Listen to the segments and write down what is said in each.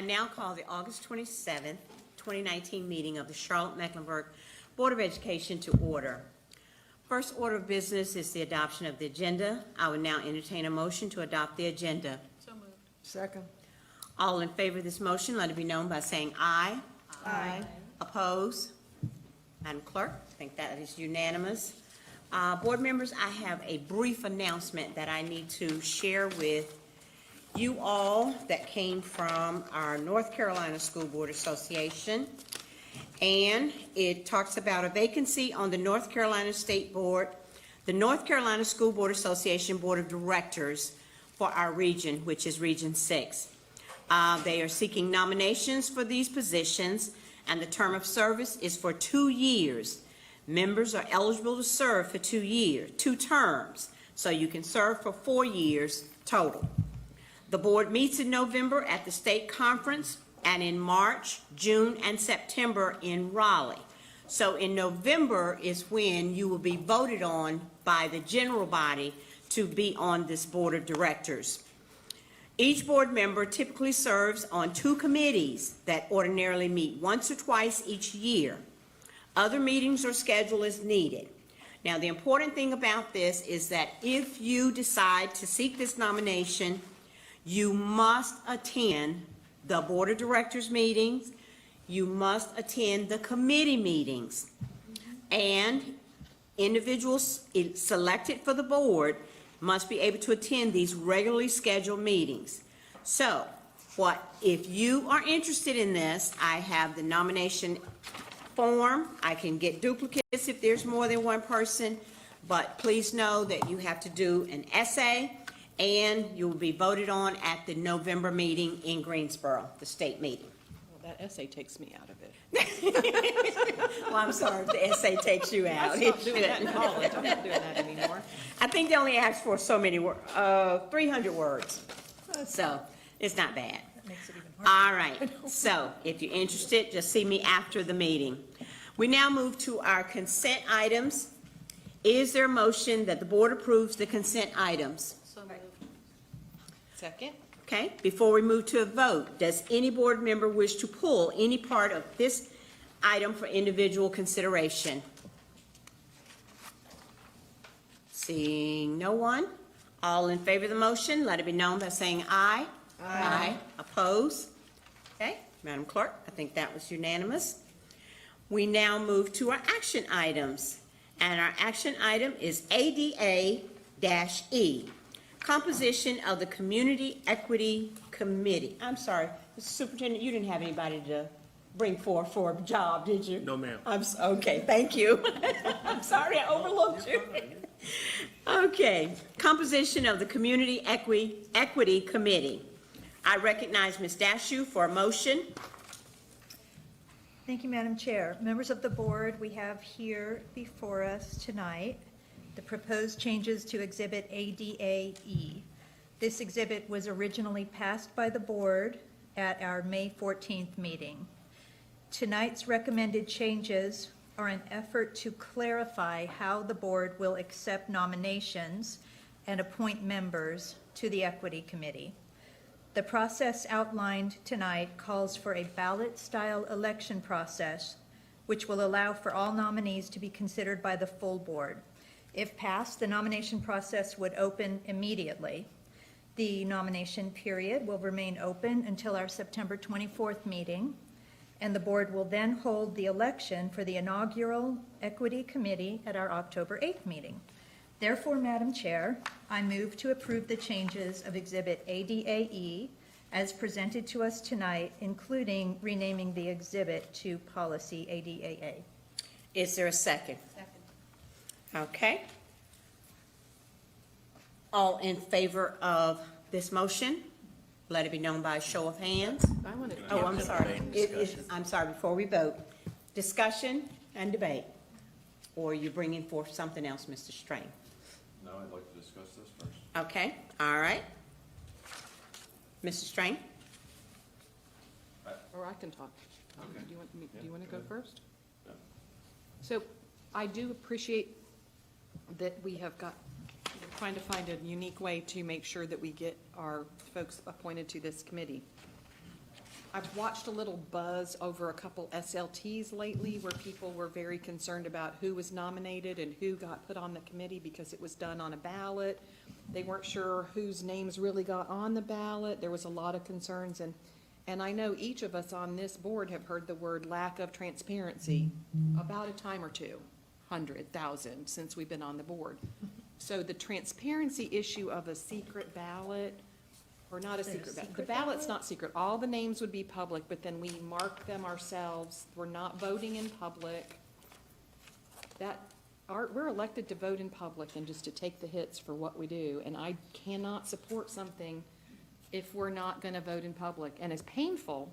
now call the August 27th, 2019 meeting of the Charlotte-Mecklenburg Board of Education to order. First order of business is the adoption of the agenda. I will now entertain a motion to adopt the agenda. So moved. Second. All in favor of this motion, let it be known by saying aye. Aye. Oppose? Madam Clerk, I think that is unanimous. Board members, I have a brief announcement that I need to share with you all that came from our North Carolina School Board Association. And it talks about a vacancy on the North Carolina State Board, the North Carolina School Board Association Board of Directors for our region, which is Region 6. They are seeking nominations for these positions, and the term of service is for 2 years. Members are eligible to serve for 2 terms, so you can serve for 4 years total. The board meets in November at the state conference and in March, June, and September in Raleigh. So in November is when you will be voted on by the general body to be on this board of directors. Each board member typically serves on 2 committees that ordinarily meet once or twice each year. Other meetings are scheduled as needed. Now, the important thing about this is that if you decide to seek this nomination, you must attend the board of directors meetings, you must attend the committee meetings, and individuals selected for the board must be able to attend these regularly scheduled meetings. So, if you are interested in this, I have the nomination form. I can get duplicates if there's more than one person, but please know that you have to do an essay, and you will be voted on at the November meeting in Greensboro, the state meeting. Well, that essay takes me out of it. Well, I'm sorry if the essay takes you out. I stopped doing that in college. I'm not doing that anymore. I think they only asked for so many words, 300 words. So it's not bad. That makes it even harder. All right. So if you're interested, just see me after the meeting. We now move to our consent items. Is there a motion that the board approves the consent items? So moved. Second? Okay, before we move to a vote, does any board member wish to pull any part of this item for individual consideration? Seeing no one, all in favor of the motion, let it be known by saying aye. Aye. Oppose? Okay, Madam Clerk, I think that was unanimous. We now move to our action items, and our action item is ADA-E. Composition of the Community Equity Committee. I'm sorry, Mr. Superintendent, you didn't have anybody to bring forth for a job, did you? No, ma'am. Okay, thank you. I'm sorry, I overlooked you. Okay, composition of the Community Equity Committee. I recognize Ms. Dashew for a motion. Thank you, Madam Chair. Members of the board, we have here before us tonight the proposed changes to Exhibit ADA-E. This exhibit was originally passed by the board at our May 14th meeting. Tonight's recommended changes are an effort to clarify how the board will accept nominations and appoint members to the Equity Committee. The process outlined tonight calls for a ballot-style election process, which will allow for all nominees to be considered by the full board. If passed, the nomination process would open immediately. The nomination period will remain open until our September 24th meeting, and the board will then hold the election for the inaugural Equity Committee at our October 8th meeting. Therefore, Madam Chair, I move to approve the changes of Exhibit ADA-E as presented to us tonight, including renaming the exhibit to Policy ADAA. Is there a second? Second. Okay. All in favor of this motion? Let it be known by a show of hands. I want to. Oh, I'm sorry. I'm sorry, before we vote. Discussion and debate. Or are you bringing forth something else, Mr. Strain? No, I'd like to discuss this first. Okay, all right. Mr. Strain? Or I can talk. Okay. Do you want to go good. first? Yeah. So I do appreciate that we have got, we're trying to find a unique way to make sure that we get our folks appointed to this committee. I've watched a little buzz over a couple SLTs lately where people were very concerned about who was nominated and who got put on the committee because it was done on a ballot. They weren't sure whose names really got on the ballot. There was a lot of concerns, and I know each of us on this board have heard the word lack of transparency about a time or two, 100,000 since we've been on the board. So the transparency issue of a secret ballot, or not a Is there a secret ballot, the secret ballot's ballot? not secret, all the names would be public, but then we mark them ourselves, we're not voting in public. We're elected to vote in public and just to take the hits for what we do, and I cannot support something if we're not gonna vote in public. And as painful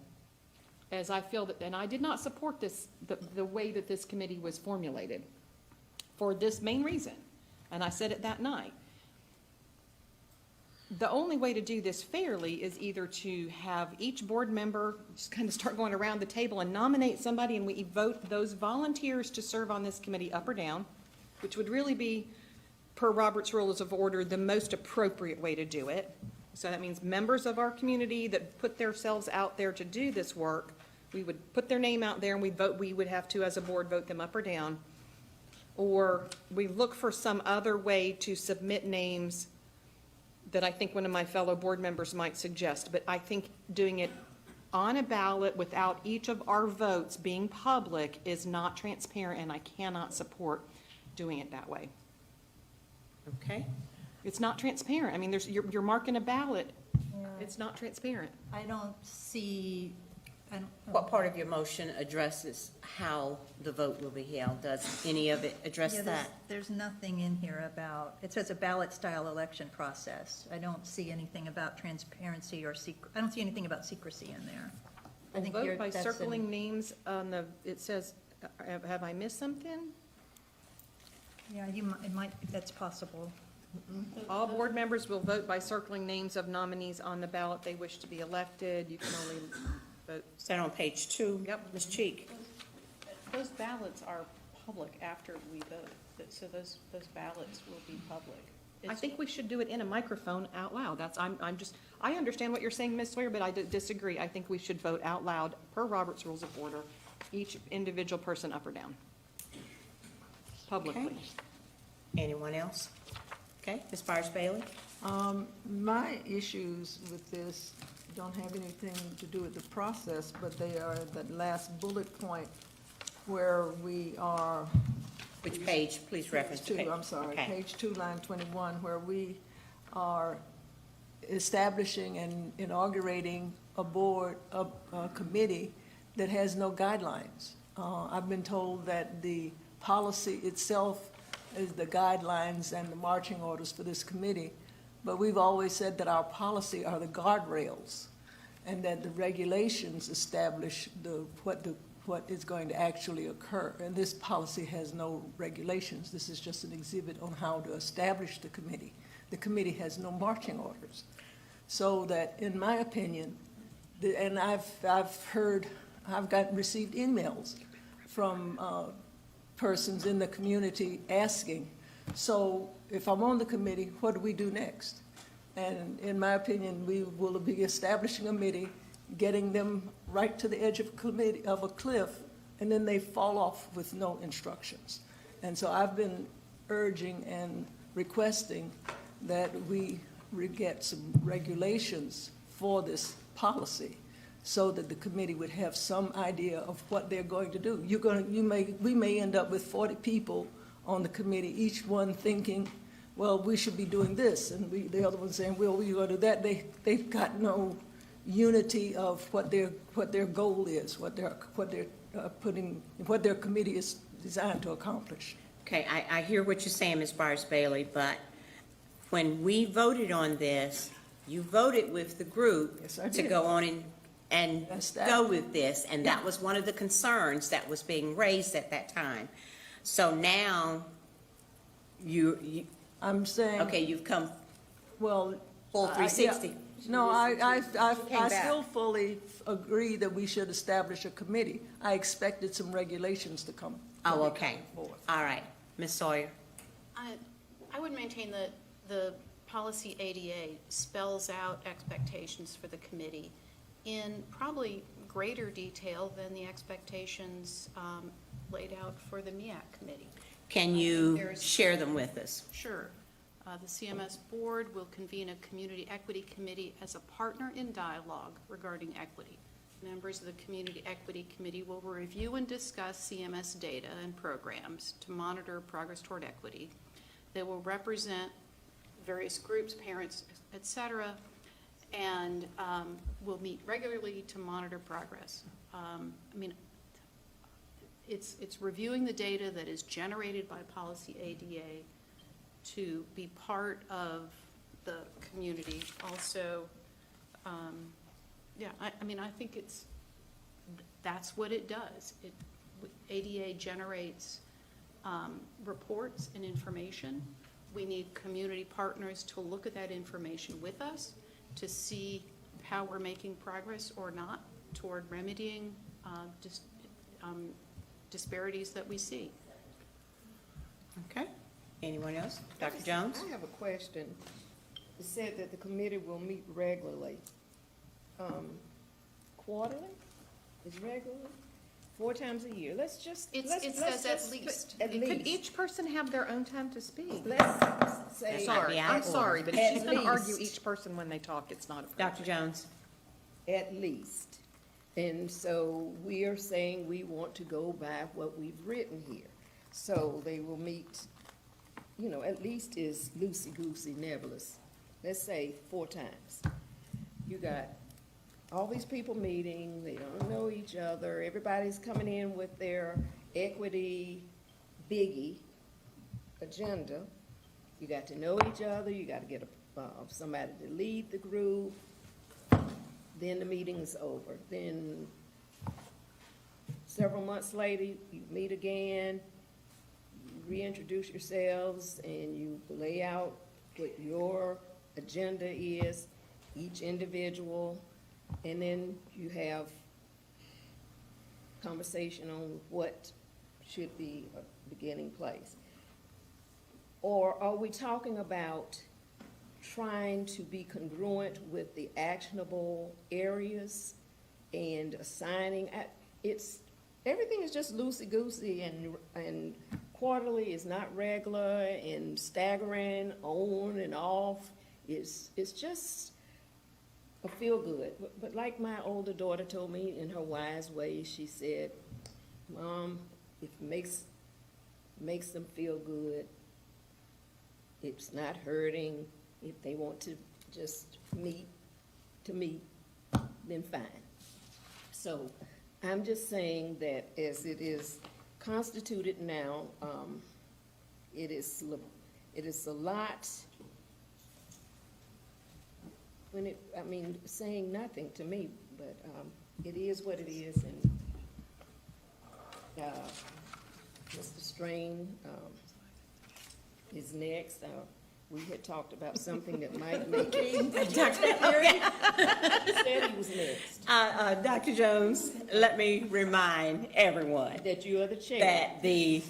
as I feel that, and I did not support this, the way that this committee was formulated, for this main reason, and I said it that night. The only way to do this fairly is either to have each board member just kind of start going around the table and nominate somebody, and we vote those volunteers to serve on this committee up or down, which would really be, per Robert's Rules of Order, the most appropriate way to do it. So that means members of our community that put themselves out there to do this work, we would put their name out there and we would have to, as a board, vote them up or down. Or we look for some other way to submit names that I think one of my fellow board members might suggest. But I think doing it on a ballot without each of our votes being public is not transparent, and I cannot support doing it that way. Okay? It's not transparent. I mean, you're marking a ballot. It's not transparent. I don't see, I don't. What part of your motion addresses how the vote will be held? Does any of it address Yeah, that? there's nothing in here about, it says a ballot-style election process. I don't see anything about transparency or secret, I don't see anything about secrecy in there. I think Vote you're, by that's circling names on the, it says, have I missed something? Yeah, it might, that's possible. All board members will vote by circling names of nominees on the ballot they wish to be elected. You can only vote. Is that on page 2? Yep. Ms. Cheek? Those ballots are public after we vote, so those ballots will be public. I think we should do it in a microphone out loud. I understand what you're saying, Ms. Sawyer, but I disagree. I think we should vote out loud per Robert's Rules of Order, each individual person up or down, publicly. Okay. Anyone else? Okay, Ms. Byers Bailey? My issues with this don't have anything to do with the process, but they are the last bullet point where we are, Which page? Please reference the page page. 2, I'm sorry, Okay. page 2, line 21, where we are establishing and inaugurating a board, a committee that has no guidelines. I've been told that the policy itself is the guidelines and the marching orders for this committee, but we've always said that our policy are the guardrails, and that the regulations establish what is going to actually occur. And this policy has no regulations. This is just an exhibit on how to establish the committee. The committee has no marching orders. So that, in my opinion, and I've received emails from persons in the community asking, so if I'm on the committee, what do we do next? And in my opinion, we will be establishing a committee, getting them right to the edge of a cliff, and then they fall off with no instructions. And so I've been urging and requesting that we get some regulations for this policy, so that the committee would have some idea of what they're going to do. We may end up with 40 people on the committee, each one thinking, well, we should be doing this, and the other one saying, well, we're going to do that. They've got no unity of what their goal is, what their committee is designed to accomplish. Okay, I hear what you're saying, Ms. Byers Bailey, but when we voted on this, you voted with the group Yes, I to did. go on and That's that. go with this, and that was one of the concerns that was being raised at that time. So now, you I'm saying. okay, you've come Well. full yeah. 360. No, I came back. still fully agree that we should establish a committee. I expected some regulations to come. Oh, okay. forth. All right. Ms. Sawyer? I would maintain that the policy ADA spells out expectations for the committee, in probably greater detail than the expectations laid out for the MEAC committee. Can you There's- share them with us? Sure. The CMS board will convene a community equity committee as a partner in dialogue regarding equity. Members of the community equity committee will review and discuss CMS data and programs to monitor progress toward equity. They will represent various groups, parents, et cetera, and will meet regularly to monitor progress. It's reviewing the data that is generated by policy ADA to be part of the community. Also, I think that's what it does. ADA generates reports and information. We need community partners to look at that information with us to see how we're making progress or not toward remedying disparities that we see. Okay. Anyone else? Dr. Jones? I have a question. It said that the committee will meet regularly. Quarterly? Is regularly? 4 times a year? Let's just. It let's says at just- least. At Could least. each person have their own time to speak? Let's say. Sorry, out I'm of sorry, order. but if she's At gonna argue least. each person when they talk, it's not Dr. appropriate. Jones? At least. And so we are saying we want to go by what we've written here. So they will meet, at least is loosey-goosey, nebulous. Let's say 4 times. You got all these people meeting, they don't know each other, everybody's coming in with their equity biggie agenda. You got to know each other, you got to get somebody to lead the group. Then the meeting's over. Then several months later, you meet again, you reintroduce yourselves, and you lay out what your agenda is, each individual, and then you have conversation on what should be a beginning place. Or are we talking about trying to be congruent with the actionable areas and assigning, everything is just loosey-goosey, and quarterly is not regular, and staggering on and off. It's just a feel-good. But like my older daughter told me in her wise way, she said, Mom, if it makes them feel good, it's not hurting. If they want to just meet, then fine. So I'm just saying that as it is constituted now, it is a lot, saying nothing to me, but it is what it is, and Mr. Strain is next. We had talked about something that might make him. He said he was next. Dr. Jones, let me remind everyone That you are the chair. that the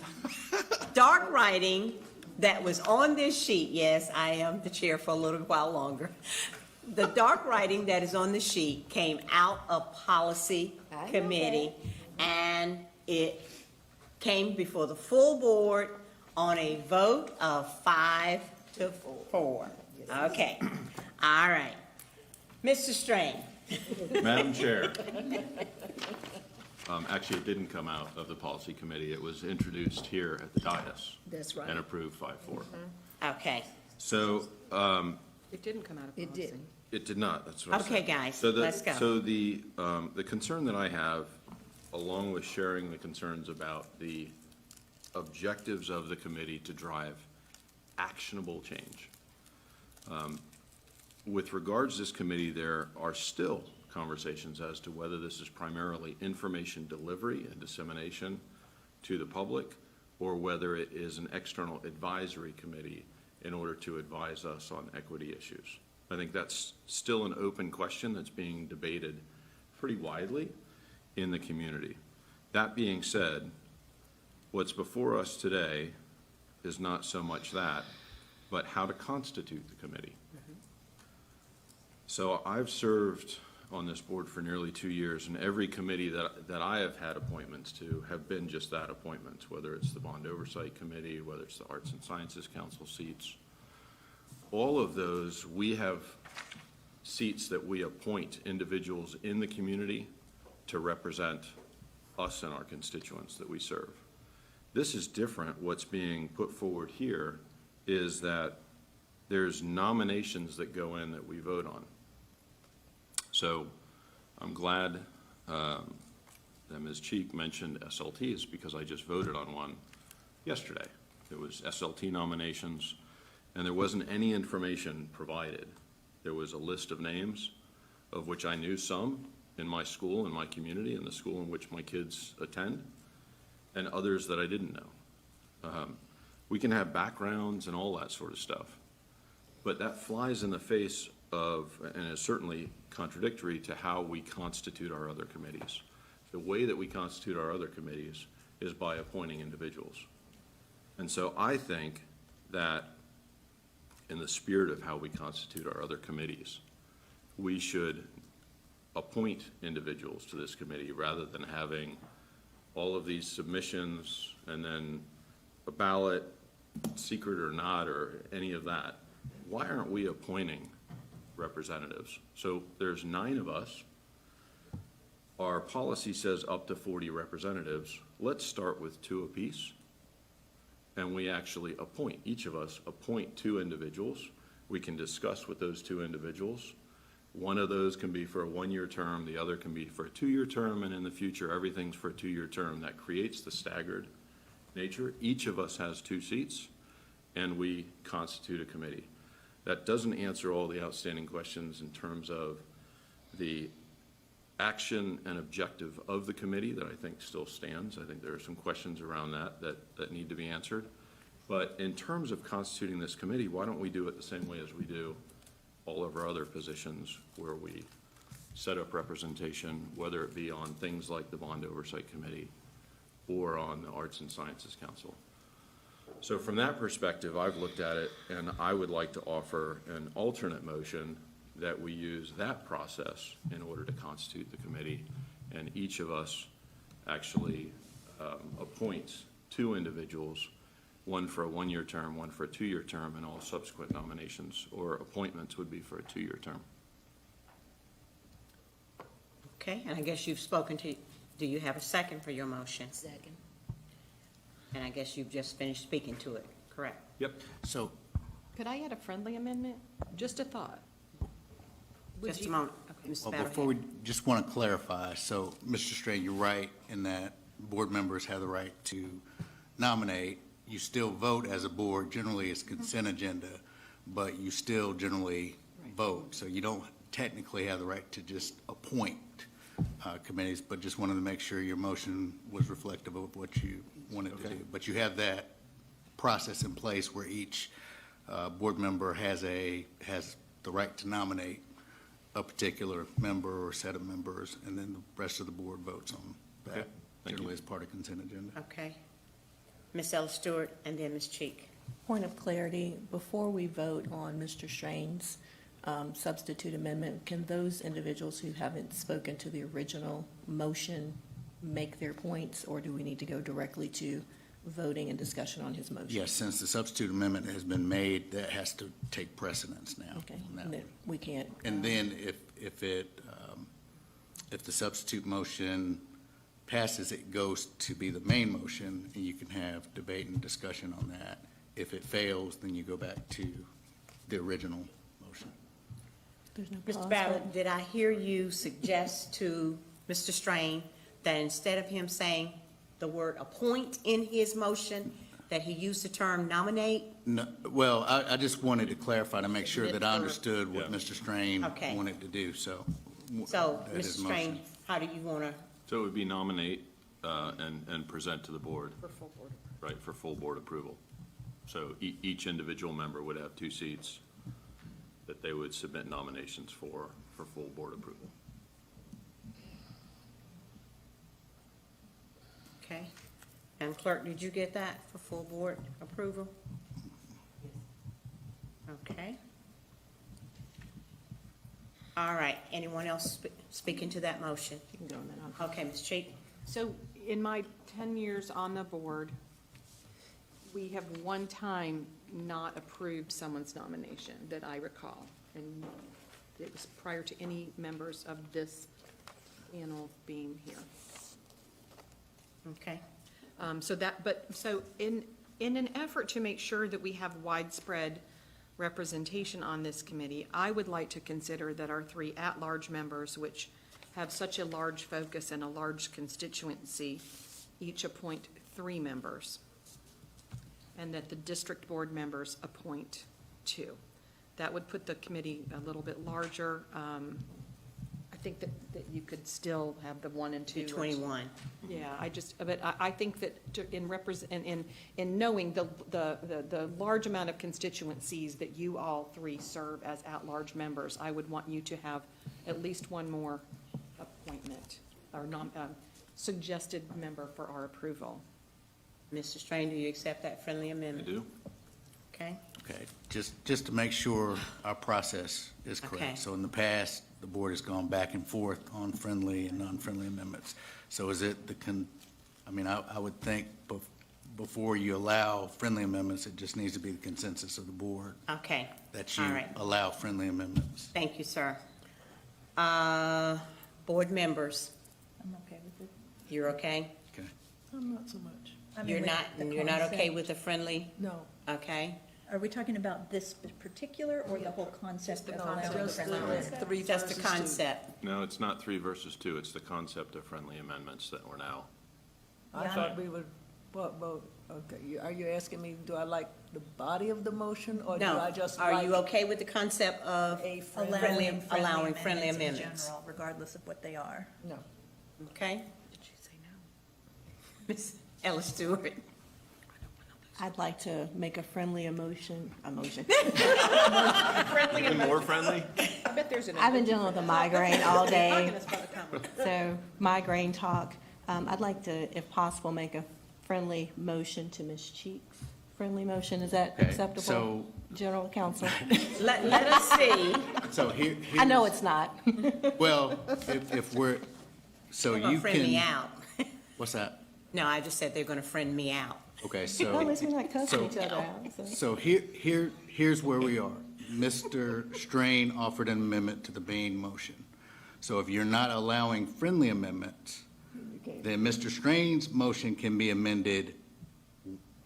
dark writing that was on this sheet, yes, I am the chair for a little while longer. The dark writing that is on the sheet came out of policy I know committee, and it came before the full board on a vote of 5 to 4. Okay, all right. Mr. Strain, Madam Chair. Actually, it didn't come out of the policy committee. It was introduced here at the dais. That's right. And approved 5-4. okay. So, It didn't come out of It policy. did. it did not, that's what I said. Okay, guys, So the- let's go. So the concern that I have, along with sharing the concerns about the objectives of the committee to drive actionable change. With regards to this committee, there are still conversations as to whether this is primarily information delivery and dissemination to the public, or whether it is an external advisory committee in order to advise us on equity issues. I think that's still an open question that's being debated pretty widely in the community. That being said, what's before us today is not so much that, but how to constitute the committee. So I've served on this board for nearly 2 years, and every committee that I have had appointments to have been just that, appointments, whether it's the Bond Oversight Committee, whether it's the Arts and Sciences Council seats. All of those, we have seats that we appoint individuals in the community to represent us and our constituents that we serve. This is different. What's being put forward here is that there's nominations that go in that we vote on. So I'm glad that Ms. Cheek mentioned SLTs, because I just voted on one yesterday. It was SLT nominations, and there wasn't any information provided. There was a list of names, of which I knew some in my school, in my community, in the school in which my kids attend, and others that I didn't know. We can have backgrounds and all that sort of stuff, but that flies in the face of, and is certainly contradictory to how we constitute our other committees. The way that we constitute our other committees is by appointing individuals. And so I think that in the spirit of how we constitute our other committees, we should appoint individuals to this committee rather than having all of these submissions and then a ballot, secret or not, or any of that. Why aren't we appointing representatives? So there's 9 of us. Our policy says up to 40 representatives. Let's start with 2 apiece. And we actually appoint, each of us appoint 2 individuals. We can discuss with those 2 individuals. One of those can be for a 1-year term, the other can be for a 2-year term, and in the future, everything's for a 2-year term. That creates the staggered nature. Each of us has 2 seats, and we constitute a committee. That doesn't answer all the outstanding questions in terms of the action and objective of the committee that I think still stands. I think there are some questions around that need to be answered. But in terms of constituting this committee, why don't we do it the same way as we do all of our other positions, where we set up representation, whether it be on things like the Bond Oversight Committee or on the Arts and Sciences Council. So from that perspective, I've looked at it, and I would like to offer an alternate motion that we use that process in order to constitute the committee, and each of us actually appoints 2 individuals, one for a 1-year term, one for a 2-year term, and all subsequent nominations or appointments would be for a 2-year term. Okay, and I guess you've spoken to, do you have a second for your motion? Second. And I guess you've just finished speaking to it, correct? Yep. So, Could I add a friendly amendment? Just a thought. Would Just a you- moment. Ms. well, Battle before we, just want to clarify, so, Mr. Strain, you're right in that board members have the right to nominate. You still vote as a board, generally it's consent agenda, but you still generally vote. So you don't technically have the right to just appoint committees, but just wanted to make sure your motion was reflective of what you wanted to do. But you have that process in place where each board member has the right to nominate a particular member or set of members, and then the rest of the board votes on Okay, that, thank generally you. as part of consent agenda. Okay. Ms. Ellis Stewart and then Ms. Cheek. Point of clarity, before we vote on Mr. Strain's substitute amendment, can those individuals who haven't spoken to the original motion make their points, or do we need to go directly to voting and discussion on his motion? Yes, since the substitute amendment has been made, that has to take precedence now. Okay, on that and then one. we can't. And then if the substitute motion passes, it goes to be the main motion, and you can have debate and discussion on that. If it fails, then you go back to the original motion. There's no Mr. pause Ballard, button? did I hear you suggest to Mr. Strain that instead of him saying the word appoint in his motion, that he used the term nominate? No, well, I just wanted to clarify to make sure that I Yes, sir. understood what Yeah. Mr. Strain Okay. wanted to do, so. So, that is Mr. Strain, motion. how do you want to, So it would be nominate and present to the board, For full board. right, for full board approval. So each individual member would have 2 seats that they would submit nominations for full board approval. okay? And clerk, did you get that for full board approval? Okay. All right, anyone else speaking to that motion? You can go on that. Okay, Ms. Cheek? So in my 10 years on the board, we have one time not approved someone's nomination that I recall. And it was prior to any members of this panel being here. Okay. So in an effort to make sure that we have widespread representation on this committee, I would like to consider that our 3 at-large members, which have such a large focus and a large constituency, each appoint 3 members, and that the district board members appoint 2. That would put the committee a little bit larger. I think that you could still have the 1 and 2. 21. Yeah, I think that in knowing the large amount of constituencies that you all 3 serve as at-large members, I would want you to have at least one more appointment or suggested member for our approval. Mr. Strain, do you accept that friendly I amendment? do. Okay. Okay, just to make sure our process is Okay. correct. So in the past, the board has gone back and forth on friendly and non-friendly amendments. So is it I would think before you allow friendly amendments, it just needs to be the consensus of the board Okay. that All you right. allow friendly amendments. Thank you, sir. Board members, I'm okay with it. you're okay? Okay. I'm not so much. I mean, You're with the not okay concept. with the friendly? No. Okay. Are we talking about this particular or the whole concept of allowing Just friendly the amendments? 3 Just versus the 2. concept. No, it's not 3 versus 2, it's the concept of friendly amendments that we're now. I Yeah. thought we would, okay, are you asking me, do I like the body of the motion, or do No. I just Are like you okay with the concept of a allowing friendly in amendments? general, regardless of what they are. No. Okay? Did you say no? Ms. Ellis Stewart? I'd like to make a friendly motion. Even more friendly? I bet there's an. I've been dealing with a migraine all day, Talking is about to come. so migraine talk. I'd like to, if possible, make a friendly motion to Ms. Cheeks. Friendly motion, is that Okay, acceptable? so- General counsel? Let us see. So here. I know here's- it's not. Well, if we're, so They're gonna you friend me can, out. what's that? No, I just said they're gonna friend me out. Okay, Well, so. at least we're not cussing so- each other out, so. So here's where we are. Mr. Strain offered an amendment to the Bain motion. So if you're not allowing friendly amendments, then Mr. Strain's motion can be amended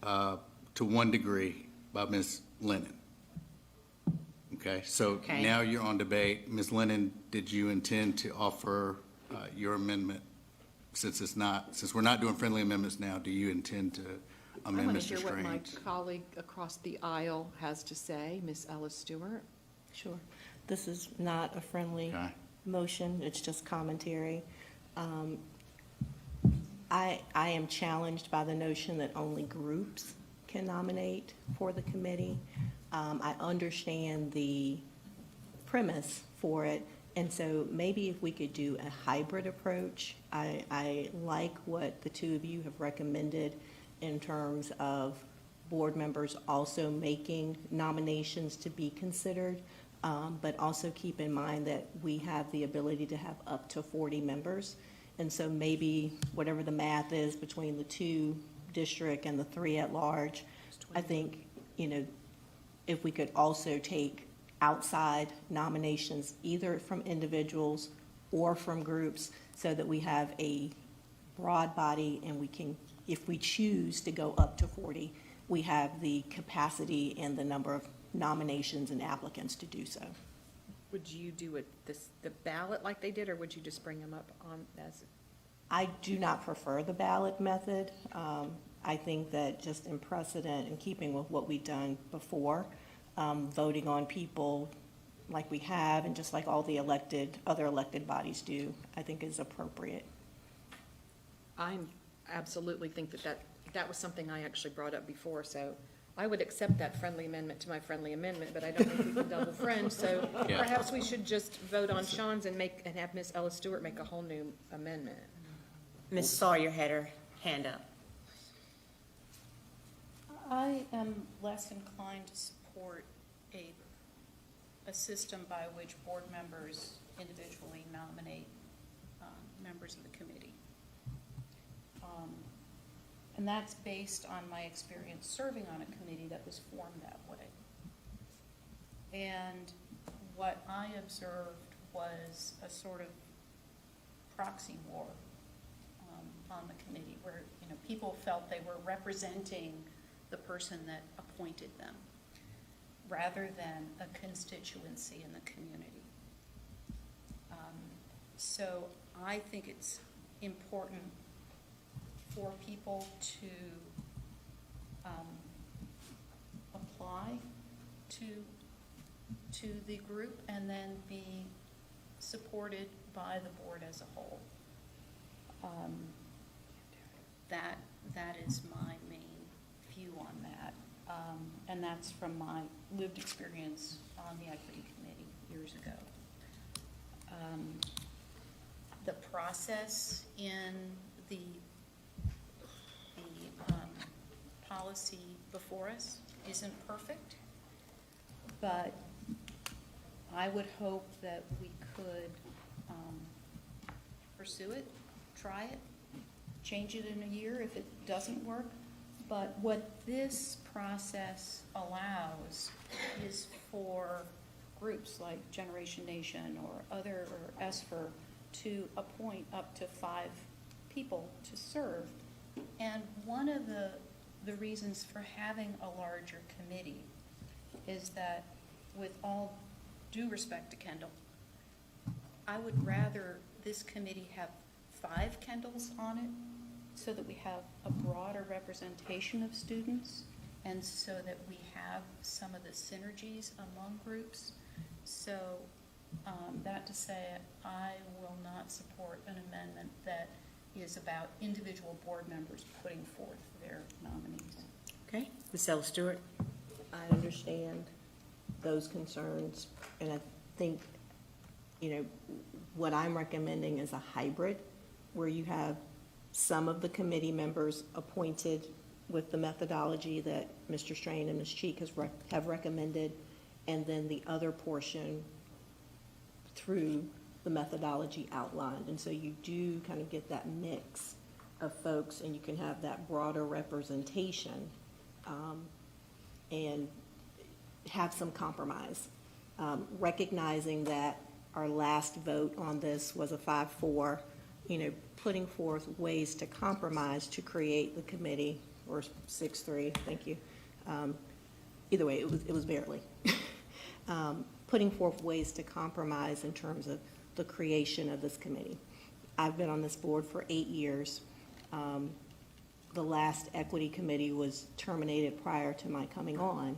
to 1 degree by Ms. Lennon. Okay, so Okay. now you're on debate. Ms. Lennon, did you intend to offer your amendment? Since we're not doing friendly amendments now, do you intend to I amend want to Mr. hear what my Strain's? colleague across the aisle has to say, Ms. Ellis Stewart. Sure. This is not a friendly Okay. motion, it's just commentary. I am challenged by the notion that only groups can nominate for the committee. I understand the premise for it, and so maybe if we could do a hybrid approach. I like what the 2 of you have recommended in terms of board members also making nominations to be considered, but also keep in mind that we have the ability to have up to 40 members. And so maybe whatever the math is between the 2 district and the 3 at large, I think, if we could also take outside nominations, either from individuals or from groups, so that we have a broad body and we can, if we choose to go up to 40, we have the capacity and the number of nominations and applicants to do so. Would you do the ballot like they did, or would you just bring them up on as? I do not prefer the ballot method. I think that just in precedent and keeping with what we've done before, voting on people like we have and just like all the other elected bodies do, I think is appropriate. I absolutely think that was something I actually brought up before, so I would accept that friendly amendment to my friendly amendment, but I don't think we can double friend, so Yeah. perhaps we should just vote on Sean's and have Ms. Ellis Stewart make a whole new amendment. Ms. Sawyer had her hand up. I am less inclined to support a system by which board members individually nominate members of the committee. And that's based on my experience serving on a committee that was formed that way. And what I observed was a sort of proxy war on the committee where, you know, people felt they were representing the person that appointed them rather than a constituency in the community. So I think it's important for people to apply to the group and then be supported by the board as a whole. That is my main view on that. And that's from my lived experience on the equity committee years ago. The process in the policy before us isn't perfect, but I would hope that we could pursue it, try it, change it in a year if it doesn't work. But what this process allows is for groups like Generation Nation or ESFR to appoint up to 5 people to serve. And one of the reasons for having a larger committee is that, with all due respect to Kendall, I would rather this committee have 5 Kendalls on it so that we have a broader representation of students and so that we have some of the synergies among groups. So that to say, I will not support an amendment that is about individual board members putting forth their nominees. Okay, Ms. Ella Stewart? I understand those concerns, and I think, you know, what I'm recommending is a hybrid where you have some of the committee members appointed with the methodology that Mr. Strain and Ms. Cheek have recommended, and then the other portion through the methodology outlined. And so you do kind of get that mix of folks, and you can have that broader representation and have some compromise. Recognizing that our last vote on this was a 5-4, you know, putting forth ways to compromise to create the committee, or 6-3, thank you. Either way, it was barely. Putting forth ways to compromise in terms of the creation of this committee. I've been on this board for 8 years. The last equity committee was terminated prior to my coming on,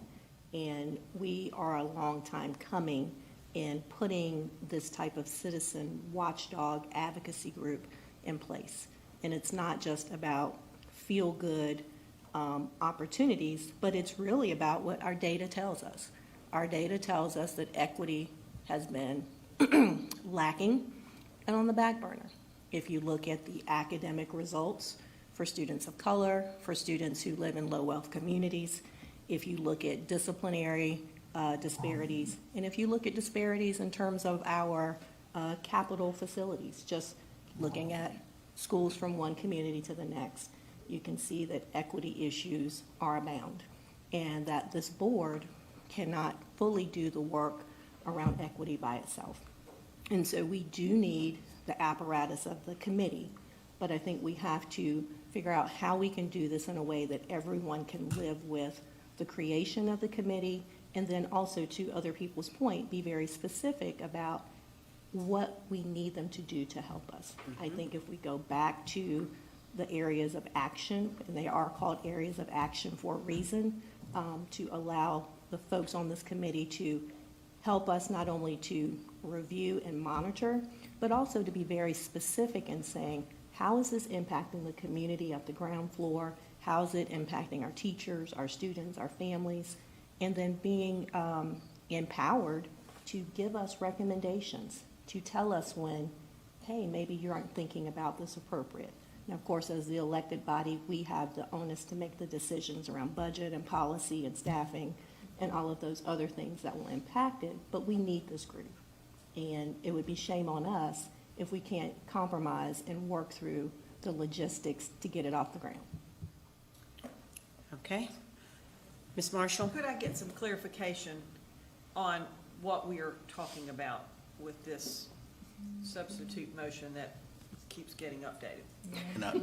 and we are a long time coming in putting this type of citizen watchdog advocacy group in place. And it's not just about feel-good opportunities, but it's really about what our data tells us. Our data tells us that equity has been lacking and on the back burner. If you look at the academic results for students of color, for students who live in low-wealth communities, if you look at disciplinary disparities, and if you look at disparities in terms of our capital facilities, just looking at schools from one community to the next, you can see that equity issues are abound, and that this board cannot fully do the work around equity by itself. And so we do need the apparatus of the committee, but I think we have to figure out how we can do this in a way that everyone can live with the creation of the committee, and then also, to other people's point, be very specific about what we need them to do to help us. I think if we go back to the areas of action, and they are called areas of action for a reason, to allow the folks on this committee to help us not only to review and monitor, but also to be very specific in saying, how is this impacting the community at the ground floor? How is it impacting our teachers, our students, our families? And then being empowered to give us recommendations, to tell us when, hey, maybe you aren't thinking about this appropriate. Now, of course, as the elected body, we have the onus to make the decisions around budget and policy and staffing and all of those other things that will impact it, but we need this group. And it would be shame on us if we can't compromise and work through the logistics to get it off the ground. Okay. Ms. Marshall? Could I get some clarification on what we are talking about with this substitute motion that keeps getting updated? Not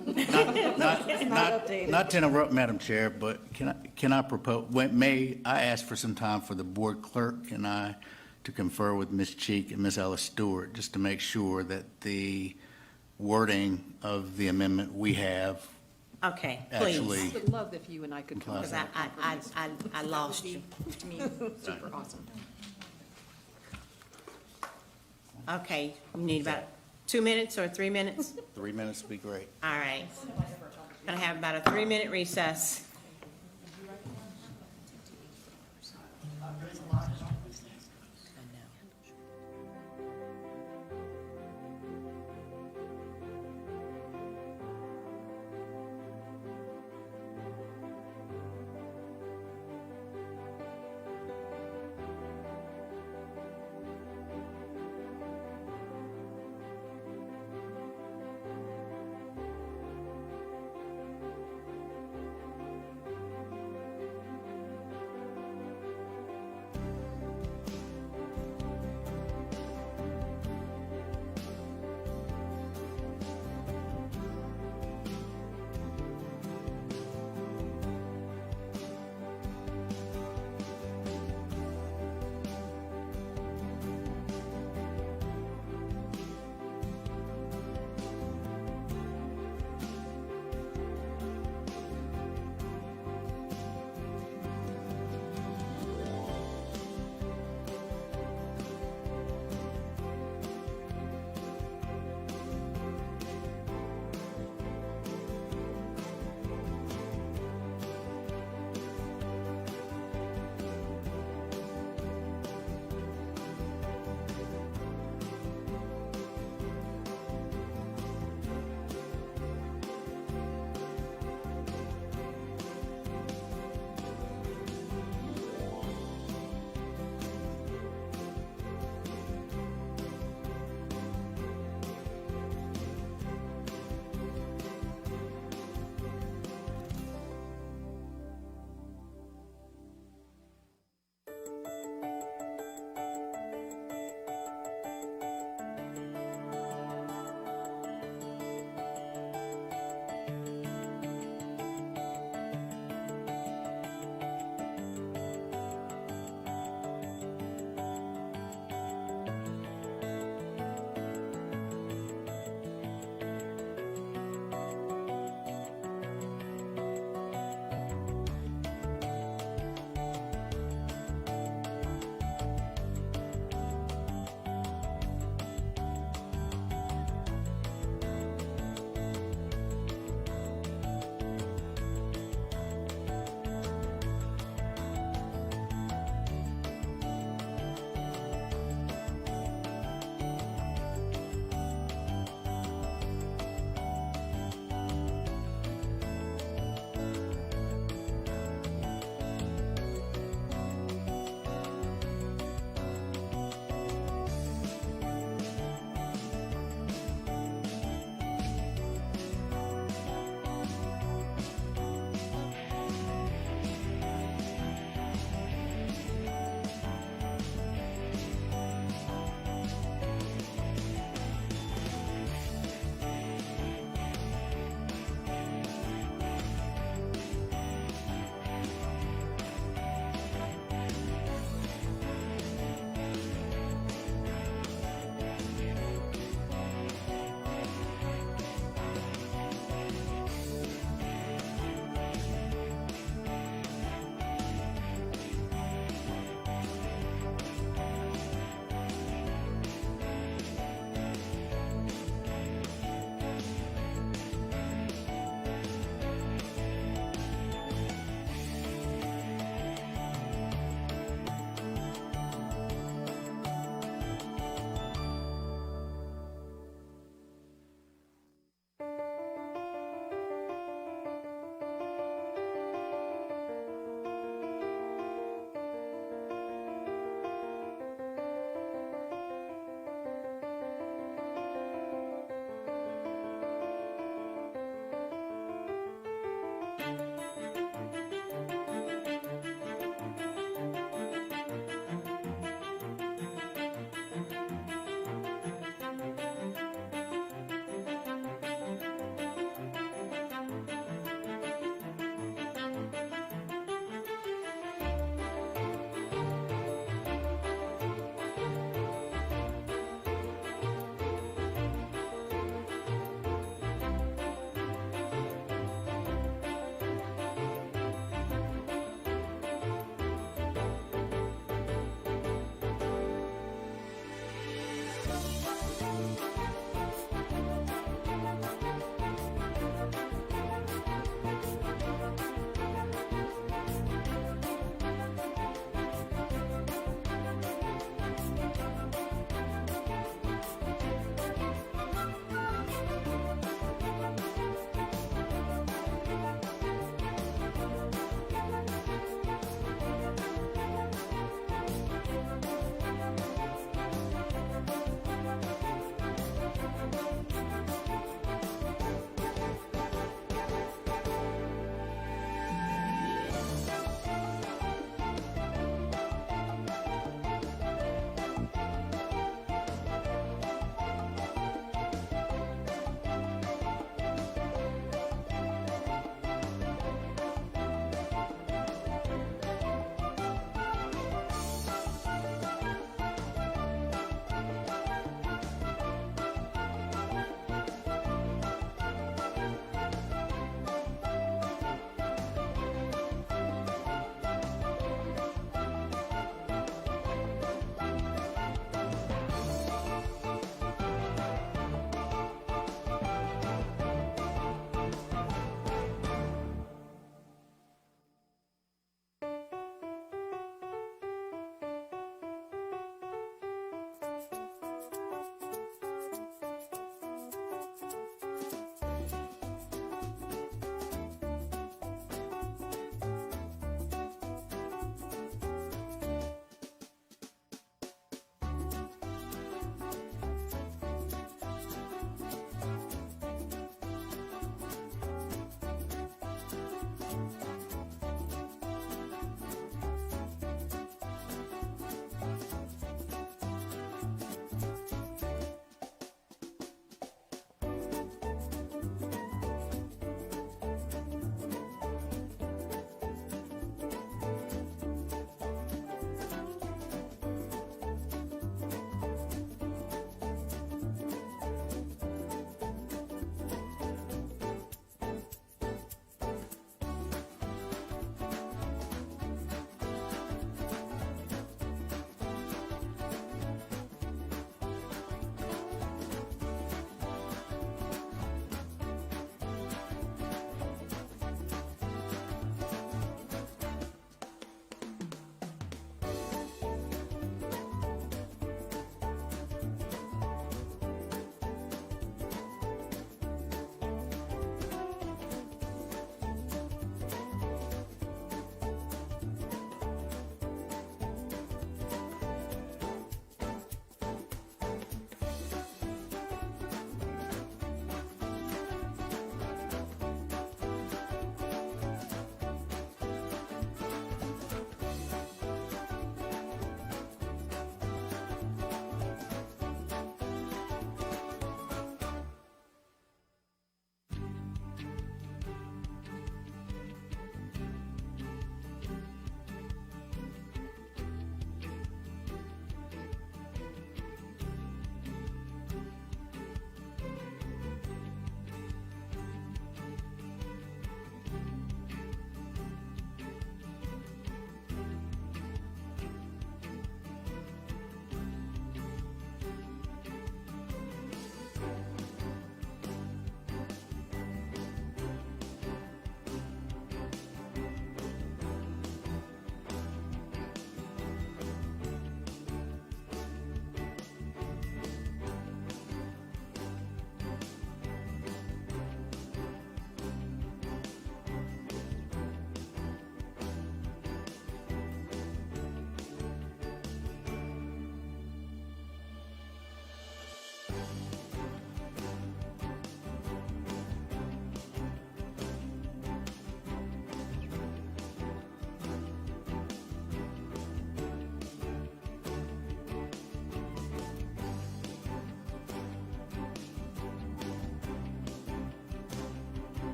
to interrupt, Madam Chair, but can I propose, may I ask for some time for the board clerk and I to confer with Ms. Cheek and Ms. Ellis Stewart, just to make sure that the wording of the amendment we have Okay, actually please. Would love if you and I could come up Because with a compromise. I lost you. To me, super awesome. Okay, we need about 2 minutes or 3 minutes? 3 minutes would be great. All right. Gonna have about a 3-minute recess.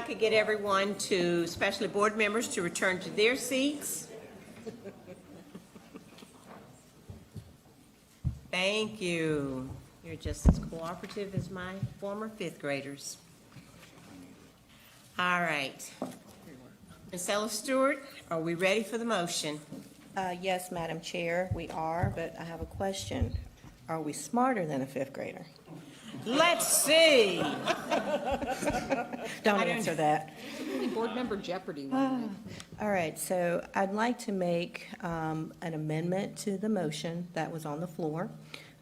could get everyone to, especially board members, to return to their seats. Thank you. You're just as cooperative as my former fifth graders. All right. Ms. Ella Stewart, are we ready for the motion? Yes, Madam Chair, we are, but I have a question. Are we smarter than a fifth grader? Let's see. Don't answer that. Board member Jeopardy one. All right, so I'd like to make an amendment to the motion that was on the floor.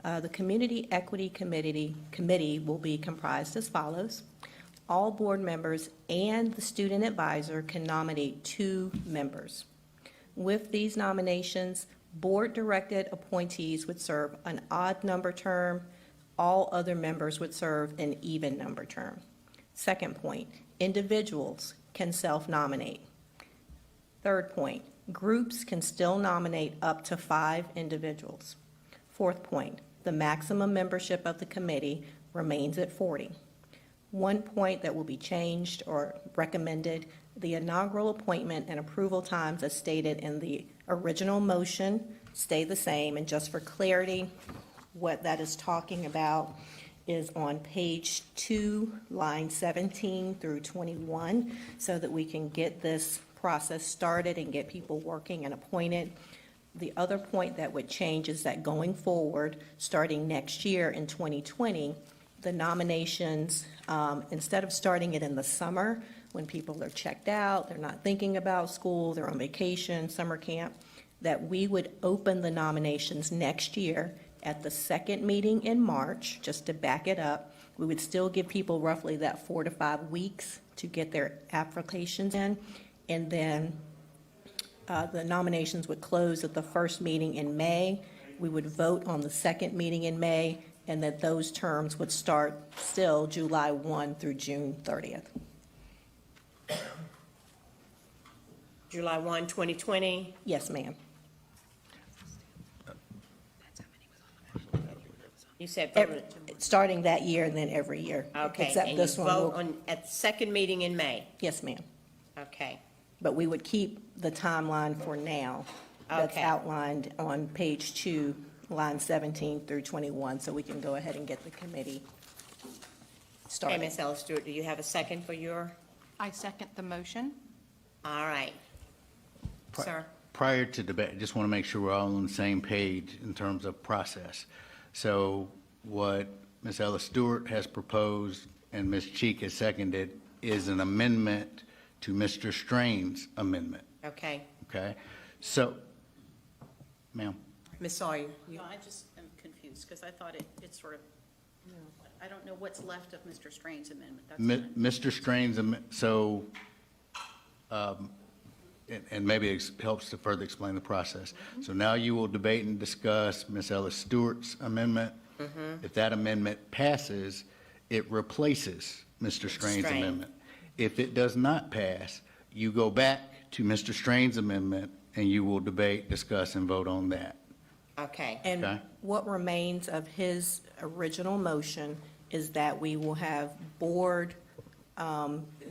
The Community Equity Committee will be comprised as follows. All board members and the student advisor can nominate 2 members. With these nominations, board-directed appointees would serve an odd number term. All other members would serve an even number term. Second point, individuals can self-nominate. Third point, groups can still nominate up to 5 individuals. Fourth point, the maximum membership of the committee remains at 40. One point that will be changed or recommended, the inaugural appointment and approval times as stated in the original motion stay the same, and just for clarity, what that is talking about is on page 2, line 17 through 21, so that we can get this process started and get people working and appointed. The other point that would change is that going forward, starting next year in 2020, the nominations, instead of starting it in the summer, when people are checked out, they're not thinking about school, they're on vacation, summer camp, that we would open the nominations next year at the second meeting in March, just to back it up. We would still give people roughly that 4 to 5 weeks to get their applications in, and then the nominations would close at the first meeting in May. We would vote on the second meeting in May, and that those terms would start still July 1 through June 30th. July 1, 2020. Yes, ma'am. You said Starting that year and then every year. okay, Except and this you one. vote on at the second meeting in May. Yes, ma'am. Okay. But we would keep the timeline for now that's Okay. outlined on page 2, line 17 through 21, so we can go ahead and get the committee Okay, started. Ms. Ella Stewart, do you have a second for your? I second the motion. All right. Sir? Prior to debate, I just want to make sure we're all on the same page in terms of process. So what Ms. Ella Stewart has proposed and Ms. Cheek has seconded is an amendment to Mr. Strain's amendment, Okay. okay? So, ma'am? Ms. Sawyer? you- No, I just am confused, because I thought it's sort of, I don't know what's left of Mr. Strain's amendment. That's Mr. Strain's, so, and maybe it helps to further explain the process. So now you will debate and discuss Ms. Ella Stewart's amendment. If that amendment passes, it replaces Mr. Strain's Strain. amendment. If it does not pass, you go back to Mr. Strain's amendment, and you will debate, discuss, and vote on that. Okay. And Okay. what remains of his original motion is that we will have board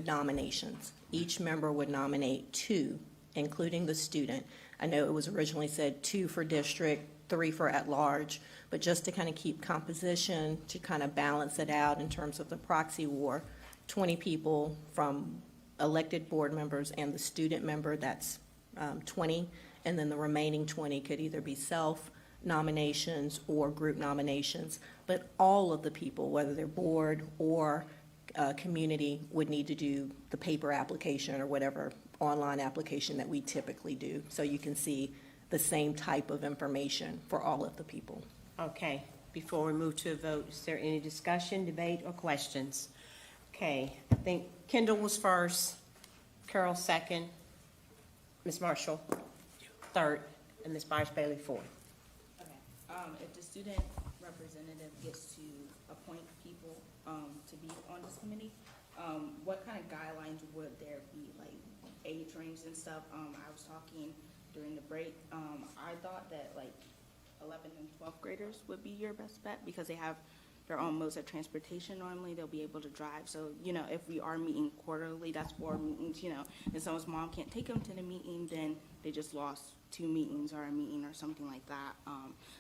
nominations. Each member would nominate 2, including the student. I know it was originally said 2 for district, 3 for at-large, but just to kind of keep composition, to kind of balance it out in terms of the proxy war, 20 people from elected board members and the student member, that's 20, and then the remaining 20 could either be self-nominations or group nominations, but all of the people, whether they're board or community, would need to do the paper application or whatever online application that we typically do, so you can see the same type of information for all of the people. Okay. Before we move to a vote, is there any discussion, debate, or questions? Okay. I think Kendall was first, Carol second, Ms. Marshall third, and Ms. Byers Bailey fourth. Okay, if the student representative gets to appoint people, to be on this committee, what kind of guidelines would there be, like age range and stuff? I was talking during the break, I thought that like 11th and 12th graders would be your best bet because they have their own modes of transportation normally, they'll be able to drive. So, you know, if we are meeting quarterly, that's 4 meetings, you know, and someone's mom can't take them to the meeting, then they just lost 2 meetings or a meeting or something like that.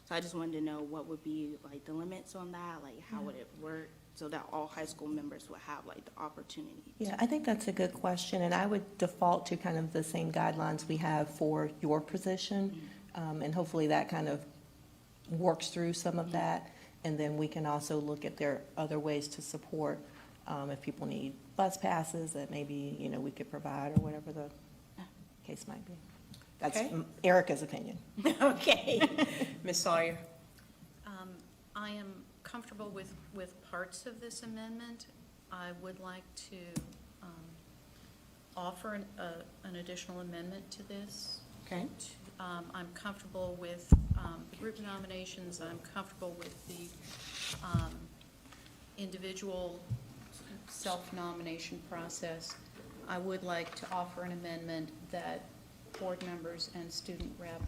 So I just wanted to know what would be like the limits on that, like how would it work, so that all high school members would have like the opportunity. Yeah, I think that's a good question, and I would default to kind of the same guidelines we have for your position. And hopefully that kind of works through some of that. And then we can also look at there other ways to support, if people need bus passes that maybe, you know, we could provide or whatever the case might be. That's Okay. Erica's opinion. Okay. Ms. Sawyer? I am comfortable with parts of this amendment. I would like to offer an additional amendment to this. Okay. I'm comfortable with the group nominations. I'm comfortable with the individual self-nomination process. I would like to offer an amendment that board members and student rep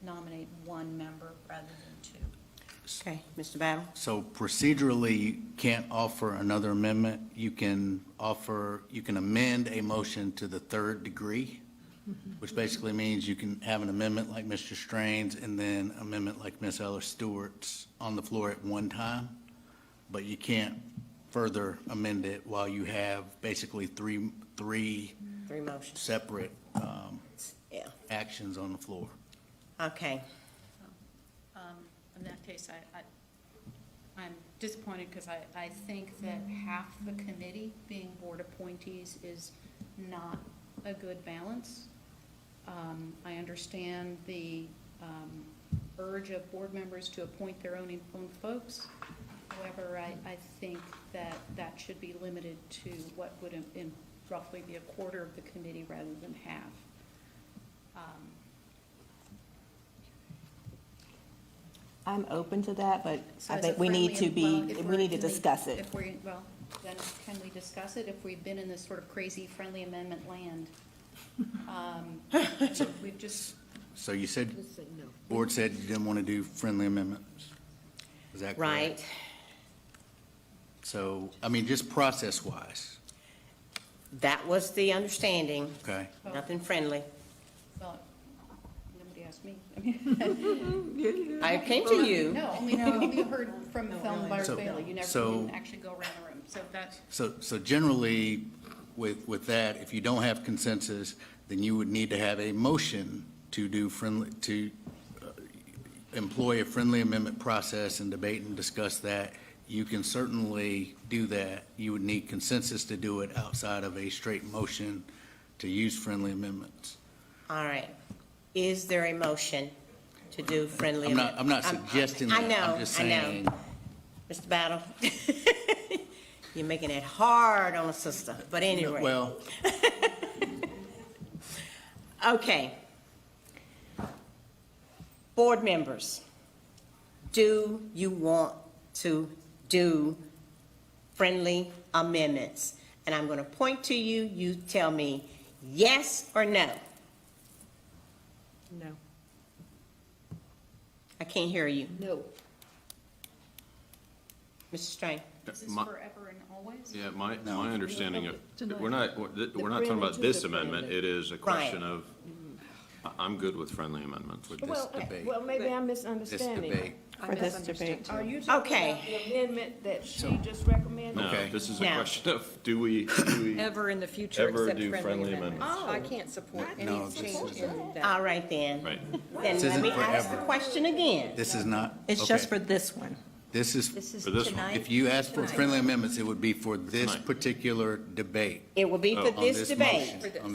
nominate 1 member rather than 2. Okay, Mr. Battle? So procedurally, you can't offer another amendment. You can amend a motion to the 3rd degree, which basically means you can have an amendment like Mr. Strain's and then amendment like Ms. Ellis-Stewart's on the floor at one time, but you can't further amend it while you have basically three 3 motions. separate Yeah. actions on the floor. Okay. In that case, I'm disappointed because I think that half the committee being board appointees is not a good balance. I understand the urge of board members to appoint their own folks. However, I think that should be limited to what would roughly be a quarter of the committee rather than half. I'm open to that, but So I as think a we need to friendly- be, well, if we we're- need to can we- discuss it. If we, well, then can we discuss it if we've been in this sort of crazy friendly amendment land? We've just, So you said, board said you didn't want to do friendly amendments. Is that correct? Right. So, I mean, just process-wise, That was the understanding. okay? Nothing friendly. well, nobody asked me. I mean, I came to you. no, only heard from Felton Byers So- Bailey. You so- didn't actually go around the room. So that's, So generally, with that, if you don't have consensus, then you would need to have a motion to do employ a friendly amendment process and debate and discuss that. You can certainly do that. You would need consensus to do it outside of a straight motion to use friendly amendments. All right. Is there a motion to do friendly? I'm not suggesting that. I know, I'm just I know. saying. Mr. Battle? You're making it hard on a sister, but anyway. Well, Okay. Board members, do you want to do friendly amendments? And I'm going to point to you, you tell me yes or no. No. I can't hear you. No. Mr. Strain? is this My- forever and always? Yeah, my No. understanding of, Tonight. we're not talking about this amendment, it is a question of, I'm good with friendly amendments. with this Well, debate, well, maybe I'm this misunderstanding. debate. For this debate. Are you talking Okay. about the amendment that she just recommended? No, Okay. this is a Now. question of, do we Ever in the future Ever accept do friendly friendly amendments. amendments. I can't support any No, change in that. All right then. Right. Then This let isn't me ask the forever. question again. This is not. It's just okay. for this one. This is, This is For this one. tonight. if you ask for friendly amendments, it would be for this Tonight. particular debate. It will be for Oh, on this debate. motion, On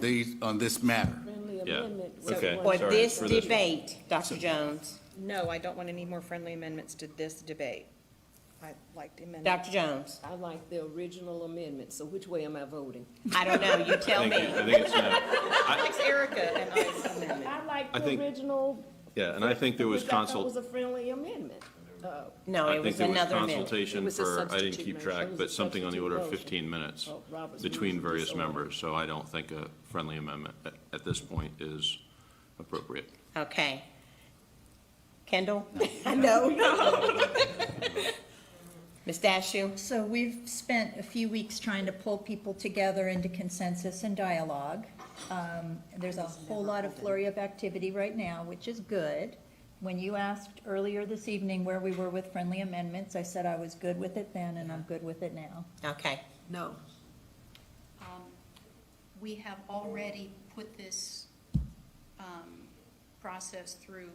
this, on this matter. Friendly Yeah. amendment. Okay. For Sorry, this for this one. debate, Dr. Jones. No, I don't want any more friendly amendments to this debate. I'd like to amend. Dr. Jones, I like the original amendment, so which way am I voting? I don't know, you tell I me. think it's no. Alex, Erica and I's amendment. I like I the think- original. Yeah, and I think there was which I thought consult, was a friendly amendment. No, I it think was there was another amendment. consultation It was a for, I didn't substitute keep motion. track, It was but a something on the order of substitute 15 minutes Oh, Robert's between rules of various disorder. members, so I don't think a friendly amendment at this point is appropriate. Okay. Kendall? I know. Ms. Dashiell? So we've spent a few weeks trying to pull people together into consensus and dialogue. There's a whole lot of flurry of activity right now, which is good. When you asked earlier this evening where we were with friendly amendments, I said I was good with it then, and I'm good with it now. Okay, No. We have already put this process through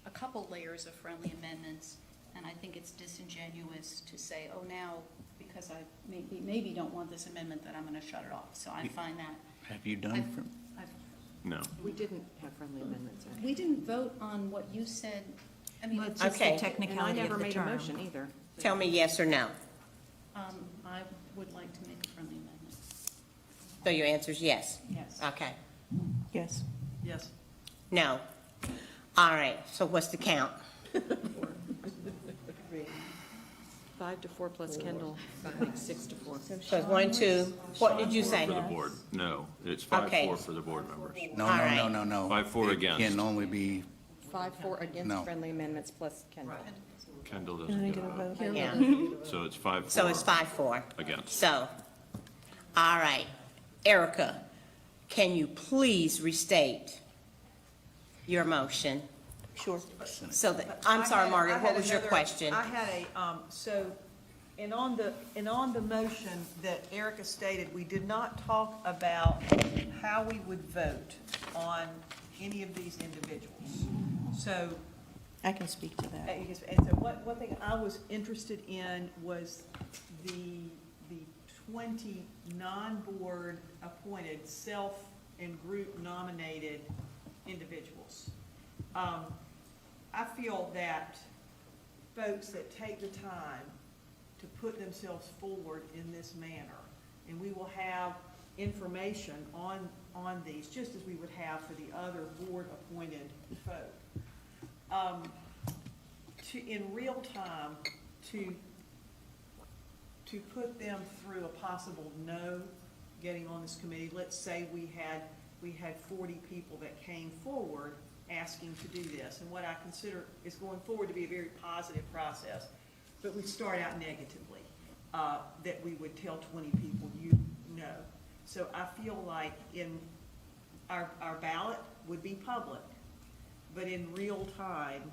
a couple layers of friendly amendments, and I think it's disingenuous to say, oh, now, because I maybe don't want this amendment, that I'm going to shut it off. So I find that. Have you done I've- No. We didn't have friendly amendments. We didn't vote on what you said. I mean, Well, it's just Okay. the technicality And I never of the made a term. motion either. tell me yes or no. I would like to make a friendly amendment. So your answer is yes? Yes. Okay. Yes. Yes. No. All right, so what's the count? 5 to 4 plus Kendall, that makes 6 to 4. So it's 1, 2, what did you say? For the board, no. It's Okay. 5-4 for the board members. No, All no, right. no, no, no. 5-4 It against. can only be, 5-4 against No. friendly amendments plus Kendall. Kendall doesn't get a vote. Yeah, So it's 5-4. so it's 5-4. Against. So, all right. Erica, can you please restate your motion? Sure. So that, I'm sorry, Margaret, what was your question? I had a, and on the motion that Erica stated, we did not talk about how we would vote on any of these individuals. So, I can speak to that. and so one thing I was interested in was the 20 non-board appointed self and group nominated individuals. I feel that folks that take the time to put themselves forward in this manner, and we will have information on these, just as we would have for the other board-appointed folk. In real time, to put them through a possible no getting on this committee, let's say we had 40 people that came forward asking to do this, and what I consider is going forward to be a very positive process, but we start out negatively, that we would tell 20 people, no. So I feel like in our ballot would be public, but in real time,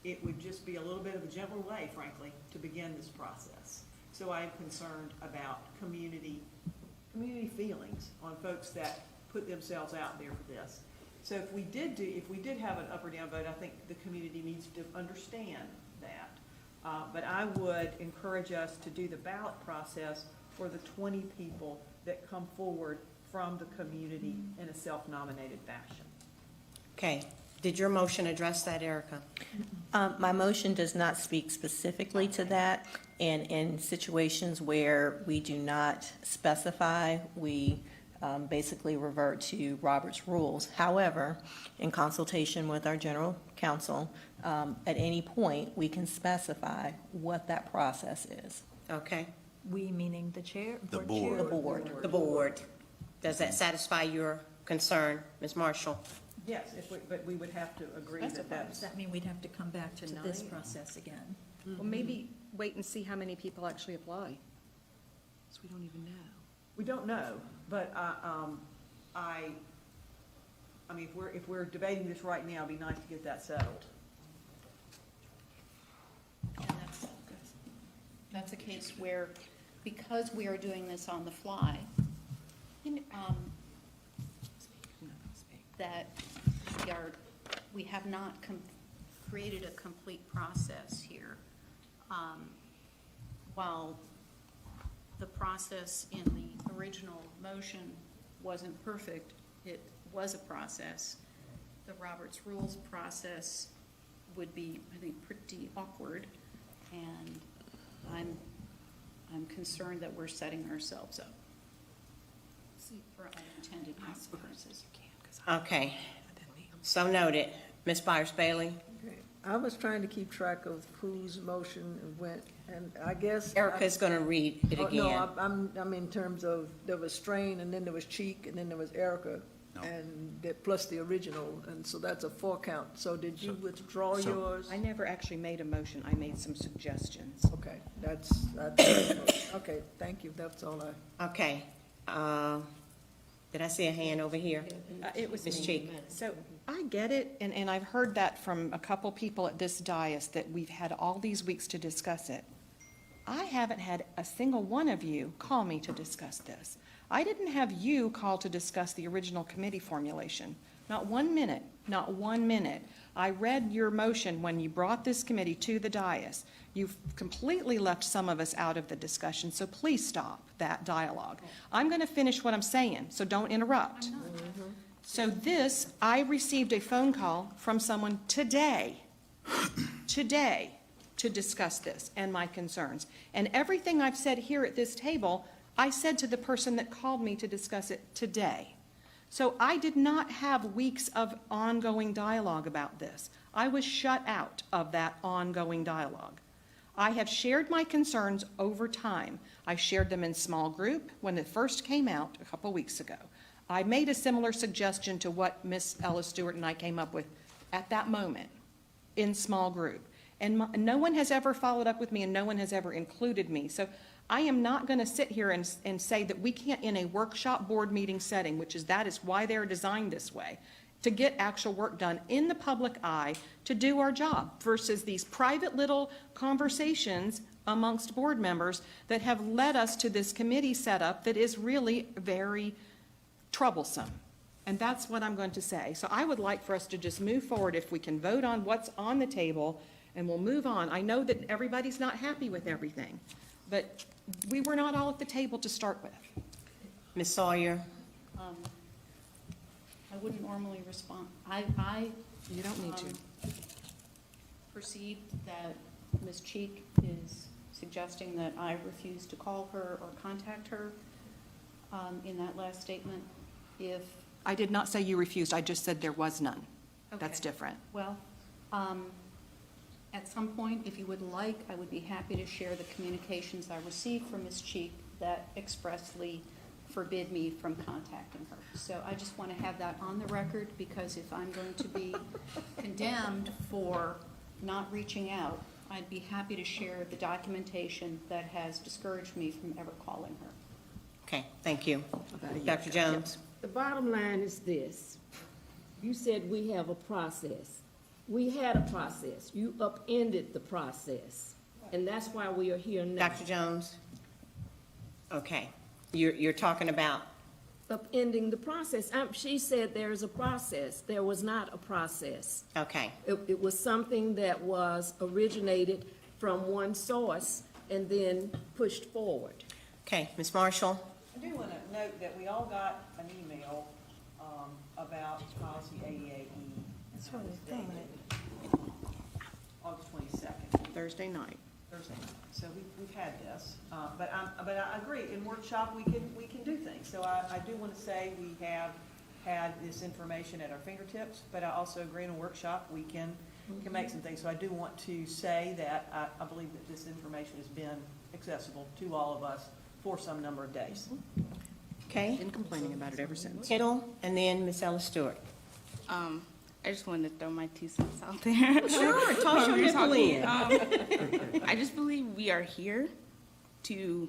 it would just be a little bit of a gentler way, frankly, to begin this process. So I am concerned about community feelings on folks that put themselves out there for this. So if we did have an up or down vote, I think the community needs to understand that. But I would encourage us to do the ballot process for the 20 people that come forward from the community in a self-nominated fashion. Okay, did your motion address that, Erica? My motion does not speak specifically to that, and in situations where we do not specify, we basically revert to Robert's rules. However, in consultation with our general counsel, at any point, we can specify what that process is. Okay, We meaning the chair? The chair? board. The board. the board. Does that satisfy your concern, Ms. Marshall? Yes, but we would have to agree that Does that's. that mean we'd have to come back to this Tonight? process again? Well, maybe wait and see how many people actually apply. So we don't even know. We don't know, but I mean, if we're debating this right now, it'd be nice to get that settled. And that's a case where, because we are doing this on the fly, that we have not created a complete process here. While the process in the original motion wasn't perfect, it was a process. The Roberts Rules process would be, I think, pretty awkward, and I'm concerned that we're setting ourselves up for unintended consequences. Okay, so noted. Ms. Byers Bailey? I was trying to keep track of whose motion went, and I guess. Erica's going to read it Oh, again. no, I'm in terms of, there was Strain, and then there was Cheek, and then there was Erica No. And plus the original, and so that's a 4 count. So did you withdraw so- yours? I never actually made a motion, I made some suggestions. Okay, that's, okay, thank you, that's all I. Okay, did I see a hand over here? It was Ms. me. Cheek? So I get it, and I've heard that from a couple people at this dais, that we've had all these weeks to discuss it. I haven't had a single one of you call me to discuss this. I didn't have you call to discuss the original committee formulation. Not 1 minute, not 1 minute. I read your motion when you brought this committee to the dais. You've completely left some of us out of the discussion, so please stop that dialogue. I'm going to finish what I'm saying, so don't interrupt. So this, I received a phone call from someone today, to discuss this and my concerns. And everything I've said here at this table, I said to the person that called me to discuss it today. So I did not have weeks of ongoing dialogue about this. I was shut out of that ongoing dialogue. I have shared my concerns over time. I shared them in small group when it first came out a couple weeks ago. I made a similar suggestion to what Ms. Ellis Stewart and I came up with at that moment in small group. And no one has ever followed up with me, and no one has ever included me. So I am not going to sit here and say that we can't, in a workshop board meeting setting, that is why they're designed this way, to get actual work done in the public eye to do our job, versus these private little conversations amongst board members that have led us to this committee setup that is really very troublesome. And that's what I'm going to say. So I would like for us to just move forward, if we can vote on what's on the table, and we'll move on. I know that everybody's not happy with everything, but we were not all at the table to start with. Ms. Sawyer? I wouldn't normally respond. I You don't need to. perceived that Ms. Cheek is suggesting that I refuse to call her or contact her in that last statement. If, I did not say you refused, I just said there was none. That's Okay. different. well, at some point, if you would like, I would be happy to share the communications I received from Ms. Cheek that expressly forbid me from contacting her. So I just want to have that on the record, because if I'm going to be condemned for not reaching out, I'd be happy to share the documentation that has discouraged me from ever calling her. Okay, thank you. Dr. Jones? The bottom line is this. You said we have a process. We had a process. You upended the process. And that's why we are here now. Dr. Jones? Okay, you're talking about, Upending the process. She said there is a process. There was not a process. okay, It was something that was originated from one source and then pushed forward. okay, Ms. Marshall? I do want to note that we all got an email about policy AEAE. That's what I thought. August 22nd, Thursday night. Thursday night. So we've had this, but I agree, in workshop, we can do things. So I do want to say we have had this information at our fingertips, but I also agree in a workshop, we can make some things. So I do want to say that I believe that this information has been accessible to all of us for some number of days. Okay, Been complaining about it ever since. Kittle, and then Ms. Ellis Stewart. I just wanted to throw my 2 cents out there. Sure, toss your nipple in. I just believe we are here to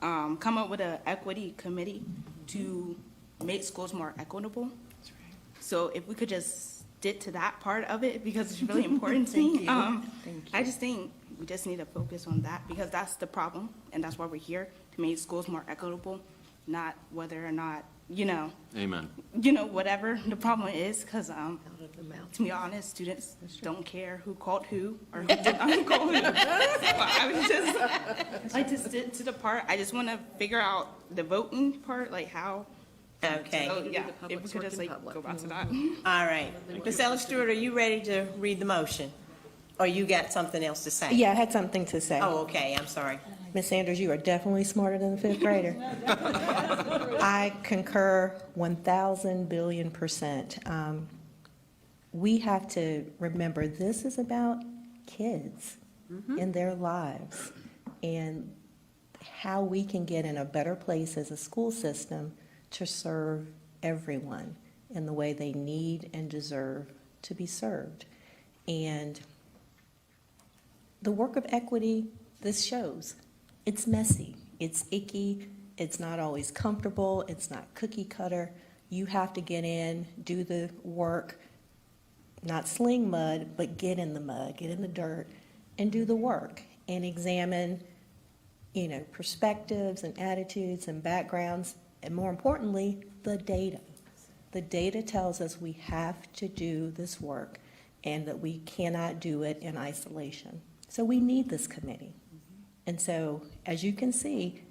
come up with an equity committee to make schools more equitable. So if we could just stick to that part of it, because it's really important to me. I just think we just need to focus on that, because that's the problem, and that's why we're here, to make schools more equitable, not whether or not, Amen. whatever the problem is, because, to be honest, students don't care who called who or who did not call who. So I just did to the part, I just want to figure out the voting part, like how. Okay, So, yeah, if we could just go back to that. all right. Ms. Ellis Stewart, are you ready to read the motion? Or you got something else to say? Yeah, I had something to say. Oh, okay, I'm sorry. Ms. Sanders, you are definitely smarter than the 5th grader. I concur 1,000 billion %. We have to remember, this is about kids and their lives, and how we can get in a better place as a school system to serve everyone in the way they need and deserve to be served. And the work of equity, this shows. It's messy, it's icky, it's not always comfortable, it's not cookie cutter. You have to get in, do the work, not sling mud, but get in the mud, get in the dirt, and do the work and examine, perspectives and attitudes and backgrounds, and more importantly, the data. The data tells us we have to do this work and that we cannot do it in isolation. So we need this committee. And so, as you can see,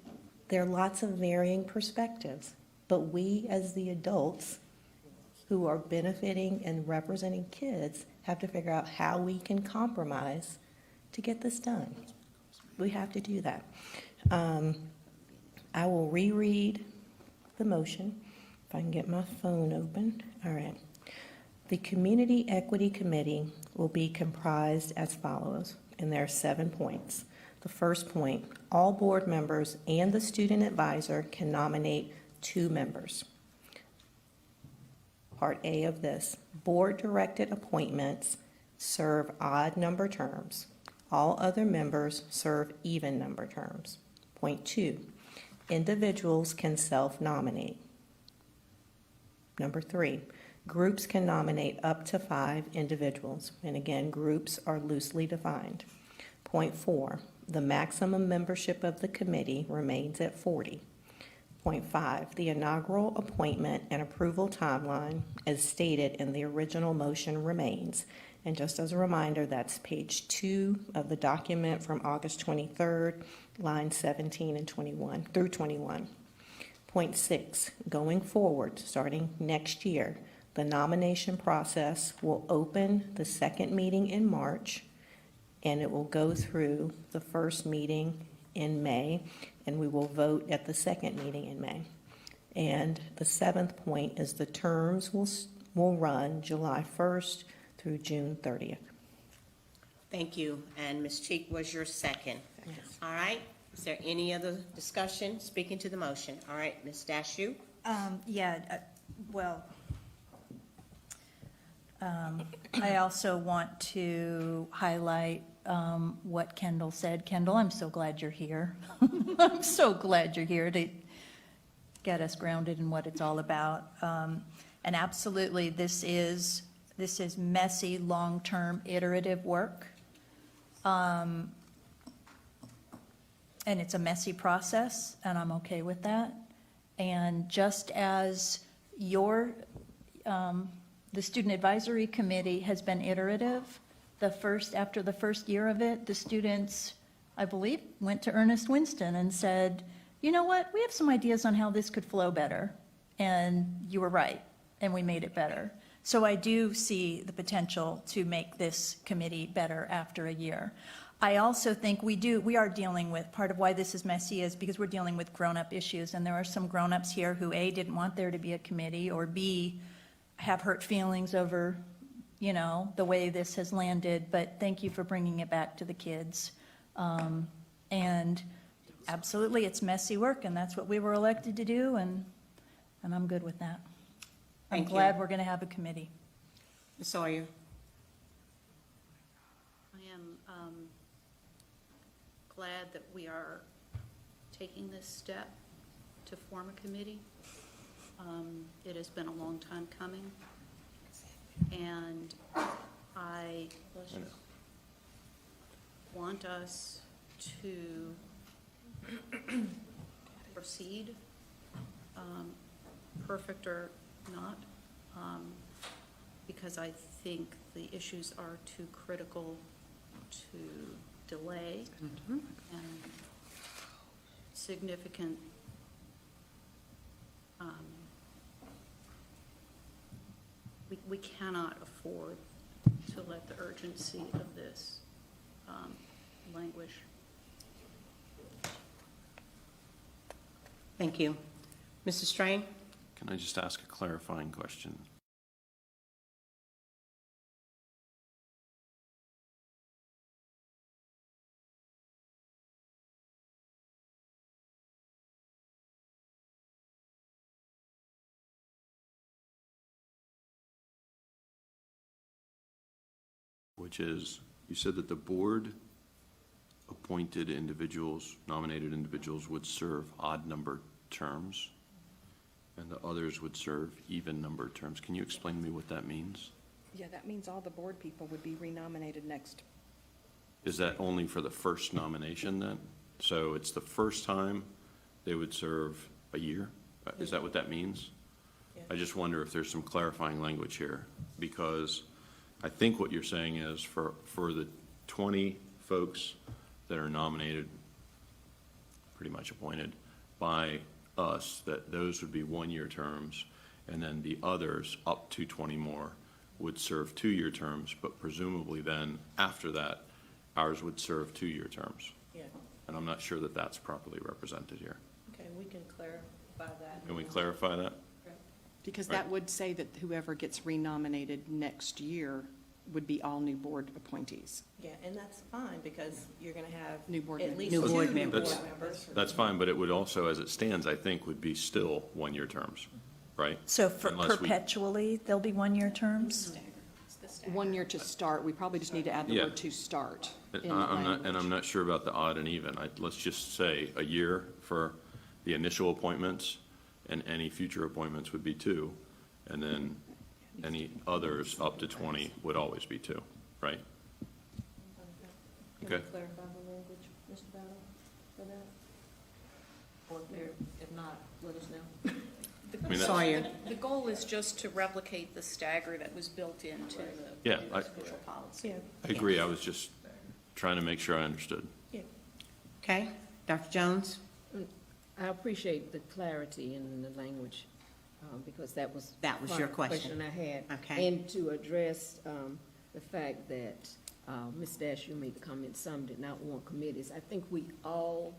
there are lots of varying perspectives, but we as the adults who are benefiting and representing kids have to figure out how we can compromise to get this done. We have to do that. I will reread the motion, if I can get my phone open. All right. The Community Equity Committee will be comprised as follows, and there are 7 points. The first point, all board members and the student advisor can nominate 2 members. Part A of this, board-directed appointments serve odd number terms. All other members serve even number terms. Point 2, individuals can self-nominate. Number 3, groups can nominate up to 5 individuals. And again, groups are loosely defined. Point 4, the maximum membership of the committee remains at 40. Point 5, the inaugural appointment and approval timeline, as stated in the original motion, remains. And just as a reminder, that's page 2 of the document from August 23rd, lines 17 and 21 through 21. Point 6, going forward, starting next year, the nomination process will open the second meeting in March, and it will go through the first meeting in May, and we will vote at the second meeting in May. And the 7th point is the terms will run July 1st through June 30th. Thank you. And Ms. Cheek was your second. Yes. All right. Is there any other discussion speaking to the motion? All right, Ms. Dashu? I also want to highlight what Kendall said. Kendall, I'm so glad you're here. I'm so glad you're here to get us grounded in what it's all about. And absolutely, this is messy, long-term, iterative work. And it's a messy process, and I'm okay with that. And just as the Student Advisory Committee has been iterative, after the first year of it, the students, I believe, went to Ernest Winston and said, you know what, we have some ideas on how this could flow better. And you were right, and we made it better. So I do see the potential to make this committee better after a year. I also think we are dealing with, part of why this is messy is because we're dealing with grown-up issues, and there are some grown-ups here who A, didn't want there to be a committee, or B, have hurt feelings over, the way this has landed, but thank you for bringing it back to the kids. And absolutely, it's messy work, and that's what we were elected to do, and I'm good with that. I'm Thank you. glad we're going to have a committee. Ms. Sawyer? I am glad that we are taking this step to form a committee. It has been a long time coming, and I want us to proceed, perfect or not, because I think the issues are too critical to delay, and significant we cannot afford to let the urgency of this languish. Thank you. Mrs. Strain? Can I just ask a clarifying question? which is, you said that the board appointed individuals, nominated individuals would serve odd number terms, and the others would serve even number terms. Can you explain to me what that means? Yeah, that means all the board people would be renominated next. Is that only for the first nomination then? So it's the first time they would serve a year? Is that what that means? Yeah. I just wonder if there's some clarifying language here, because I think what you're saying is for the 20 folks that are nominated, pretty much appointed by us, that those would be one-year terms, and then the others, up to 20 more, would serve two-year terms, but presumably then, after that, ours would serve two-year terms. Yeah, And I'm not sure that that's properly represented here. okay, we can clarify that. Can we clarify that? Because that would say that whoever gets renominated next year would be all new board appointees. Yeah, and that's fine, because you're gonna have New board at members. least New two board board members. members. That's fine, but it would also, as it stands, I think, would be still one-year terms, right? So for Unless we- perpetually, there'll be one-year terms? It's the stagger. 1 year to start, we probably just need to add the Yeah. word "to start" in the I'm not, and language. I'm not sure about the odd and even. Let's just say a year for the initial appointments, and any future appointments would be 2, and then any others up to 20 would always be 2, right? Can we Okay. clarify the language, Mr. Battle, for that? Or if not, let us know. I mean, that's- Sawyer. The goal is just to replicate the stagger that was built into the Yeah, I- official policy. Yeah, I agree, I was just trying to make sure I understood. yeah. Okay, Dr. Jones? I appreciate the clarity in the language, because that was. That was part your of the question. I had. Okay. And to address the fact that Ms. Dash, you made the comment, some did not want committees. I think we all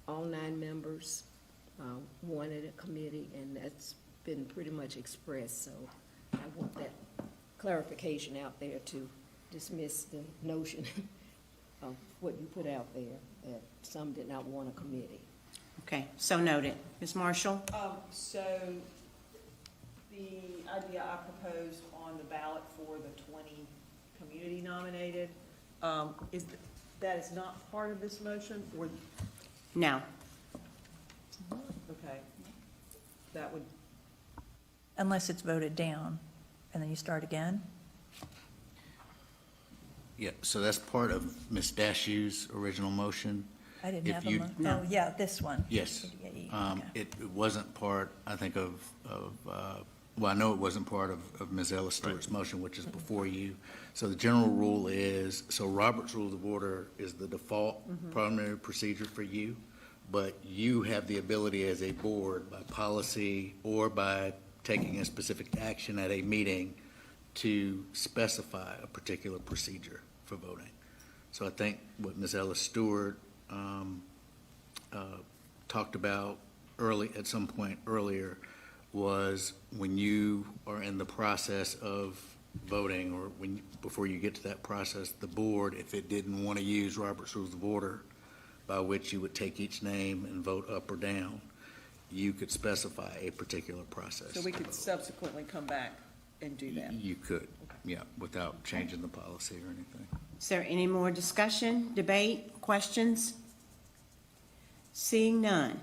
9 members wanted a committee, and that's been pretty much expressed, so I want that clarification out there to dismiss the notion of what you put out there, that some did not want a committee. Okay, so noted. Ms. Marshall? So the idea I proposed on the ballot for the 20 community nominated, that is not part of this motion, or, No. okay, that would, Unless it's voted down, and then you start again? Yeah, so that's part of Ms. Dashu's original motion. I didn't If have a, you- No. oh, yeah, this one. Yes. ADAE, Um, okay. It wasn't part, I think, well, I know it wasn't part of Ms. Ellis Stewart's motion, which is before you. So the general rule is, so Robert's Rules of Order is the default parliamentary procedure for you, but you have the ability as a board, by policy or by taking a specific action at a meeting, to specify a particular procedure for voting. So I think what Ms. Ellis Stewart talked about at some point earlier, was when you are in the process of voting, or before you get to that process, the board, if it didn't want to use Robert's Rules of Order, by which you would take each name and vote up or down, you could specify a particular process. so we to could vote. subsequently come back and do that. You could, yeah, without changing the policy or anything. Is there any more discussion, debate, questions? Seeing none.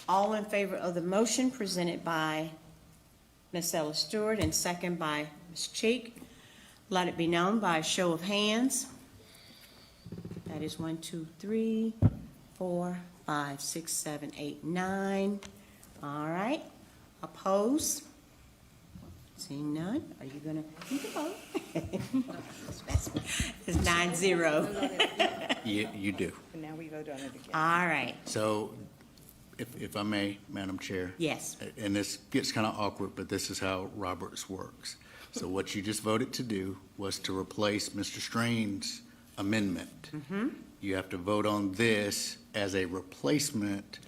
All in favor of the motion presented by Ms. Ellis Stewart and second by Ms. Cheek, let it be known by a show of hands. That is 1, 2, 3, 4, 5, 6, 7, 8, 9. All right. Opposed? Seeing none, are you gonna, you can vote. It's 9-0. You do. And now we vote on it again. All right, So, if I may, Madam Chair. yes. And this gets kind of awkward, but this is how Roberts works. So what you just voted to do was to replace Mr. Strain's amendment. You have to vote on this as a replacement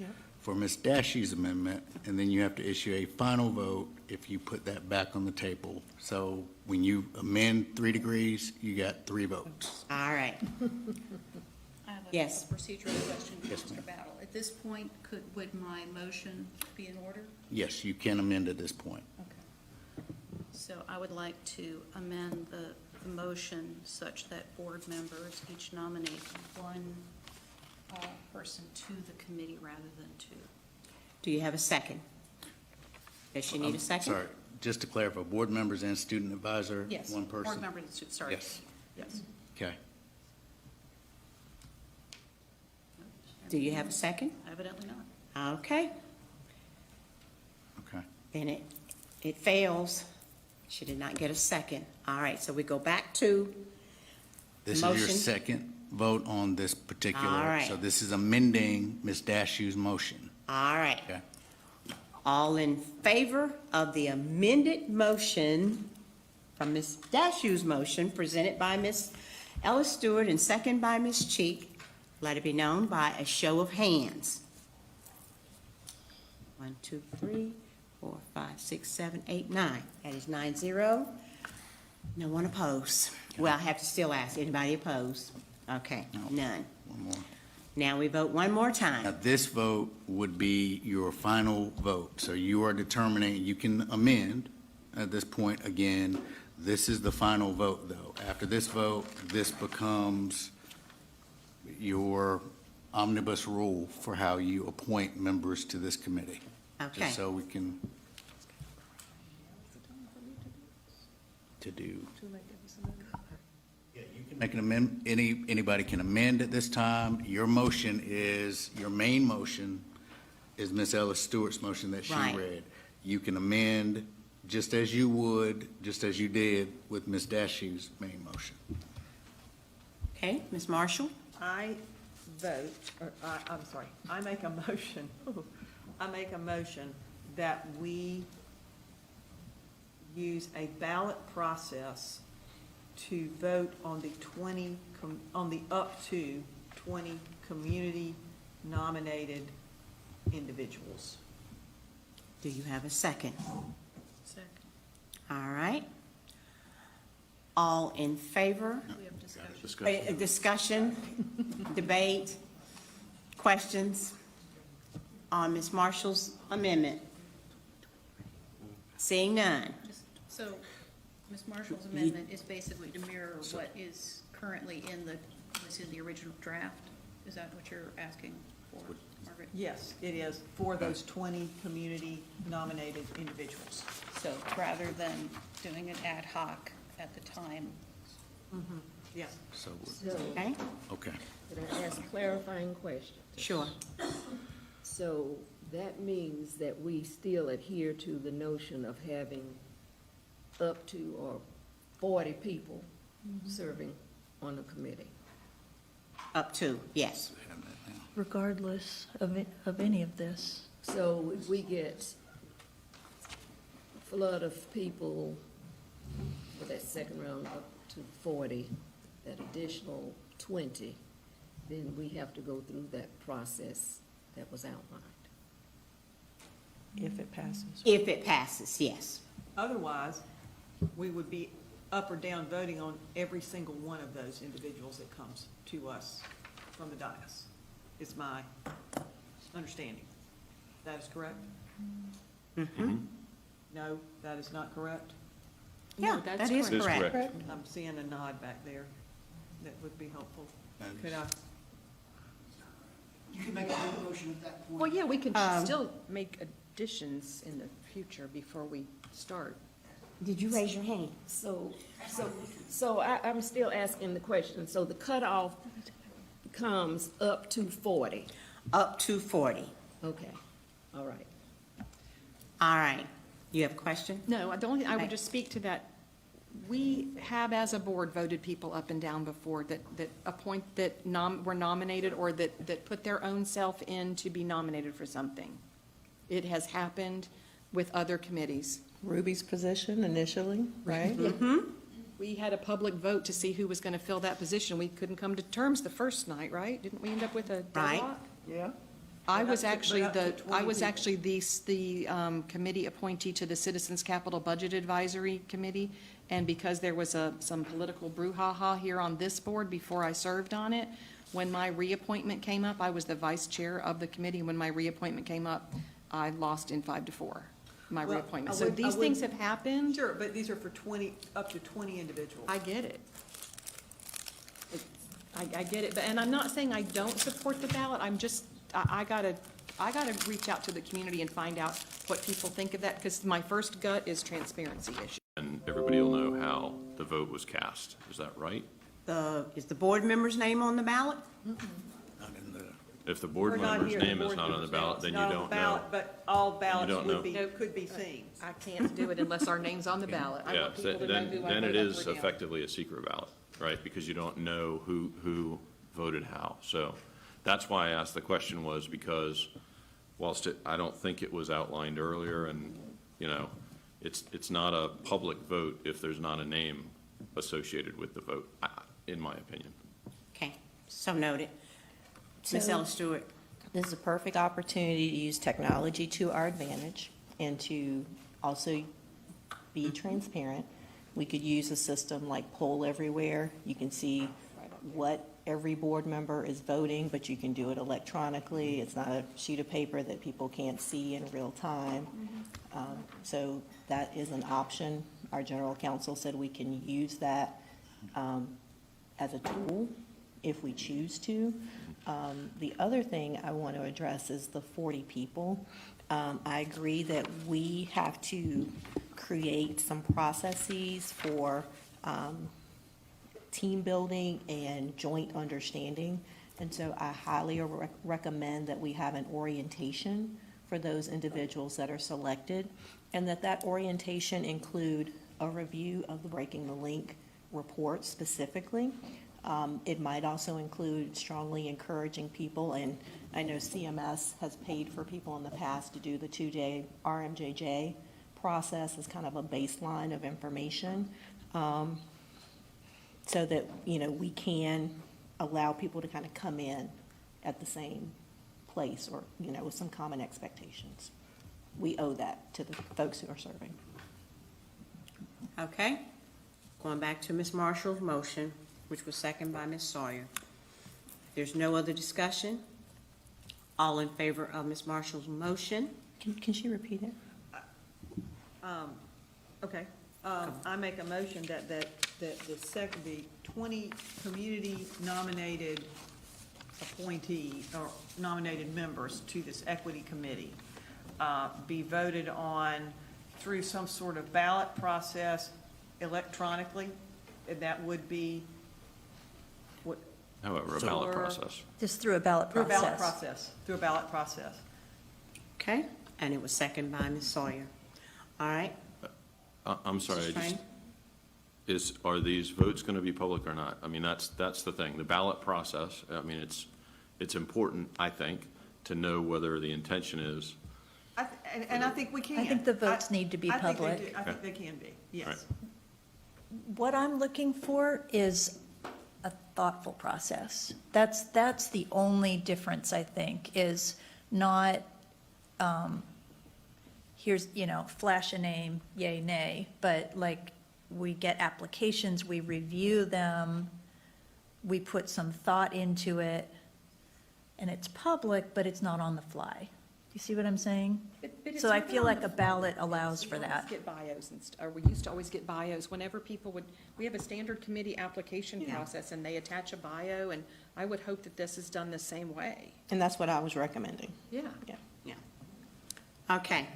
for Ms. Dashy's amendment, and then you have to issue a final vote if you put that back on the table. So when you amend 3 degrees, you got 3 votes. All right. I have a Yes. procedural question for Yes, Mr. ma'am. Battle. At this point, would my motion be in order? Yes, you can amend at this point. Okay. So I would like to amend the motion such that board members each nominate one person to the committee rather than two. Do you have a second? Does she need a second? Sorry, just to clarify, board members and student advisor, Yes. one person? Board members, sorry. Yes. Yes. Okay. Do you have a second? Evidently not. Okay, Okay. then it fails. She did not get a second. All right, so we go back to, This is your Motion. second vote on this particular. All right. So this is amending Ms. Dashew's motion. all right. Okay. All in favor of the amended motion from Ms. Dashew's motion presented by Ms. Ellis Stewart and second by Ms. Cheek, let it be known by a show of hands. 1, 2, 3, 4, 5, 6, 7, 8, 9. That is 9-0. No one opposed. Well, I have to still ask, anybody opposed? Okay, No. none. One more. Now we vote one more Now, time. this vote would be your final vote. So you are determining, you can amend at this point again. This is the final vote, though. After this vote, this becomes your omnibus rule for how you appoint members to this committee. Okay. Just so we can to do. Yeah, you can make an amendment, anybody can amend at this time. Your motion is, your main motion is Ms. Ellis Stewart's motion that she Right. read. You can amend just as you would, just as you did with Ms. Dashew's main motion. Okay, Ms. Marshall? I vote, or I'm sorry, I make a motion, I make a motion that we use a ballot process to vote on the on the up to 20 community nominated individuals. Do you have a second? Second. All right. All in favor? We have discussion. Discussion. Discussion, debate, questions on Ms. Marshall's amendment? Seeing none. So, Ms. Marshall's amendment is basically to mirror what is currently was in the original draft? Is that what you're asking for, Margaret? Yes, it is for those 20 community nominated individuals. So rather than doing it ad hoc at the time, Yes. So, Okay, okay. Could I ask a clarifying question? sure. So that means that we still adhere to the notion of having up to or 40 people serving on the committee? Up to, yes. Regardless of any of this. So if we get a flood of people for that second round up to 40, that additional 20, then we have to go through that process that was outlined. If it passes. If it passes, yes. Otherwise, we would be up or down voting on every single one of those individuals that comes to us from the dais, is my understanding. That is correct? No, that is not correct? Yeah, that is That is correct. correct. I'm seeing a nod back there. That would be helpful. Could I? You can make a new motion at that point. Well, yeah, we can Um, still make additions in the future before we start. Did you raise your hand? So I'm still asking the question. So the cutoff comes up to 40? Up to 40. Okay, all right. All right. You have a question? No, I don't, I Okay. would just speak to that. We have, as a board, voted people up and down before that were nominated or that put their own self in to be nominated for something. It has happened with other committees. Ruby's position initially, right? We had a public vote to see who was going to fill that position. We couldn't come to terms the first night, right? Didn't we end up with a Right. deadlock? Yeah. I But was up to- actually but up to 20 the committee appointee to the Citizens Capital Budget Advisory Committee, and because there was some political brouhaha here on this board before I served on it, when my reappointment came up, I was the vice chair of the committee. When my reappointment came up, I lost in 5-4. my Well, reappointment. I So would- I these would- things have happened. Sure, but these are for 20, up to 20 individuals. I get it. I get it, but, and I'm not saying I don't support the ballot, I'm just, I gotta reach out to the community and find out what people think of that, because my first gut is transparency issue. And everybody will know how the vote was cast. Is that right? Is the board member's name on the ballot? Not in the, If the board We're not member's here, the name is board not on the member's ballot, then name you is not on don't the know. ballot, But all ballots don't would know. be, could be seen. I can't do it unless our name's on the ballot. I Yeah, want people to know who I then it voted is up or down. effectively a secret ballot, right? Because you don't know who voted how. So that's why I asked the question, was because whilst I don't think it was outlined earlier, and, you know, it's not a public vote if there's not a name associated with the vote, in my opinion. Okay, so noted. Ms. So- Ella Stewart? This is a perfect opportunity to use technology to our advantage and to also be transparent. We could use a system like Poll Everywhere. You can see what every board member is voting, but you can do it electronically. It's not a sheet of paper that people can't see in real time. So that is an option. Our general counsel said we can use that as a tool if we choose to. The other thing I want to address is the 40 people. I agree that we have to create some processes for team building and joint understanding. And so I highly recommend that we have an orientation for those individuals that are selected, and that orientation include a review of the Breaking the Link report specifically. It might also include strongly encouraging people, and I know CMS has paid for people in the past to do the 2-day RMJJ process as kind of a baseline of information, so that, you know, we can allow people to kind of come in at the same place, or, you know, with some common expectations. We owe that to the folks who are serving. Okay. Going back to Ms. Marshall's motion, which was seconded by Ms. Sawyer. There's no other discussion? All in favor of Ms. Marshall's motion? Can she repeat it? Okay, I make a motion that the 20 community nominated appointee, or nominated members to this equity committee, be voted on through some sort of ballot process electronically, and that would be what? However, a So- ballot process. Just through a ballot Through a process. ballot process, through a ballot process. Okay, and it was seconded by Ms. Sawyer. All right, I'm sorry, Mr. Strain? are these votes going to be public or not? I mean, that's the thing. The ballot process, I mean, it's important, I think, to know whether the intention is. And I think we can. I think the votes need to be I think they public. do. I think they can be, yes. Right. What I'm looking for is a thoughtful process. That's the only difference, I think, is not, here's, you know, flash a name, yay, nay, but like, we get applications, we review them, we put some thought into it, and it's public, but it's not on the fly. You see what I'm saying? But it's So I not feel on like the a ballot fly. allows for We always that. get bios or we used to always get bios whenever people would, we have a standard committee application Yeah. process, and they attach a bio, and I would hope that this is done the same way. And that's what I was recommending. Yeah. Yeah. Yeah. Okay.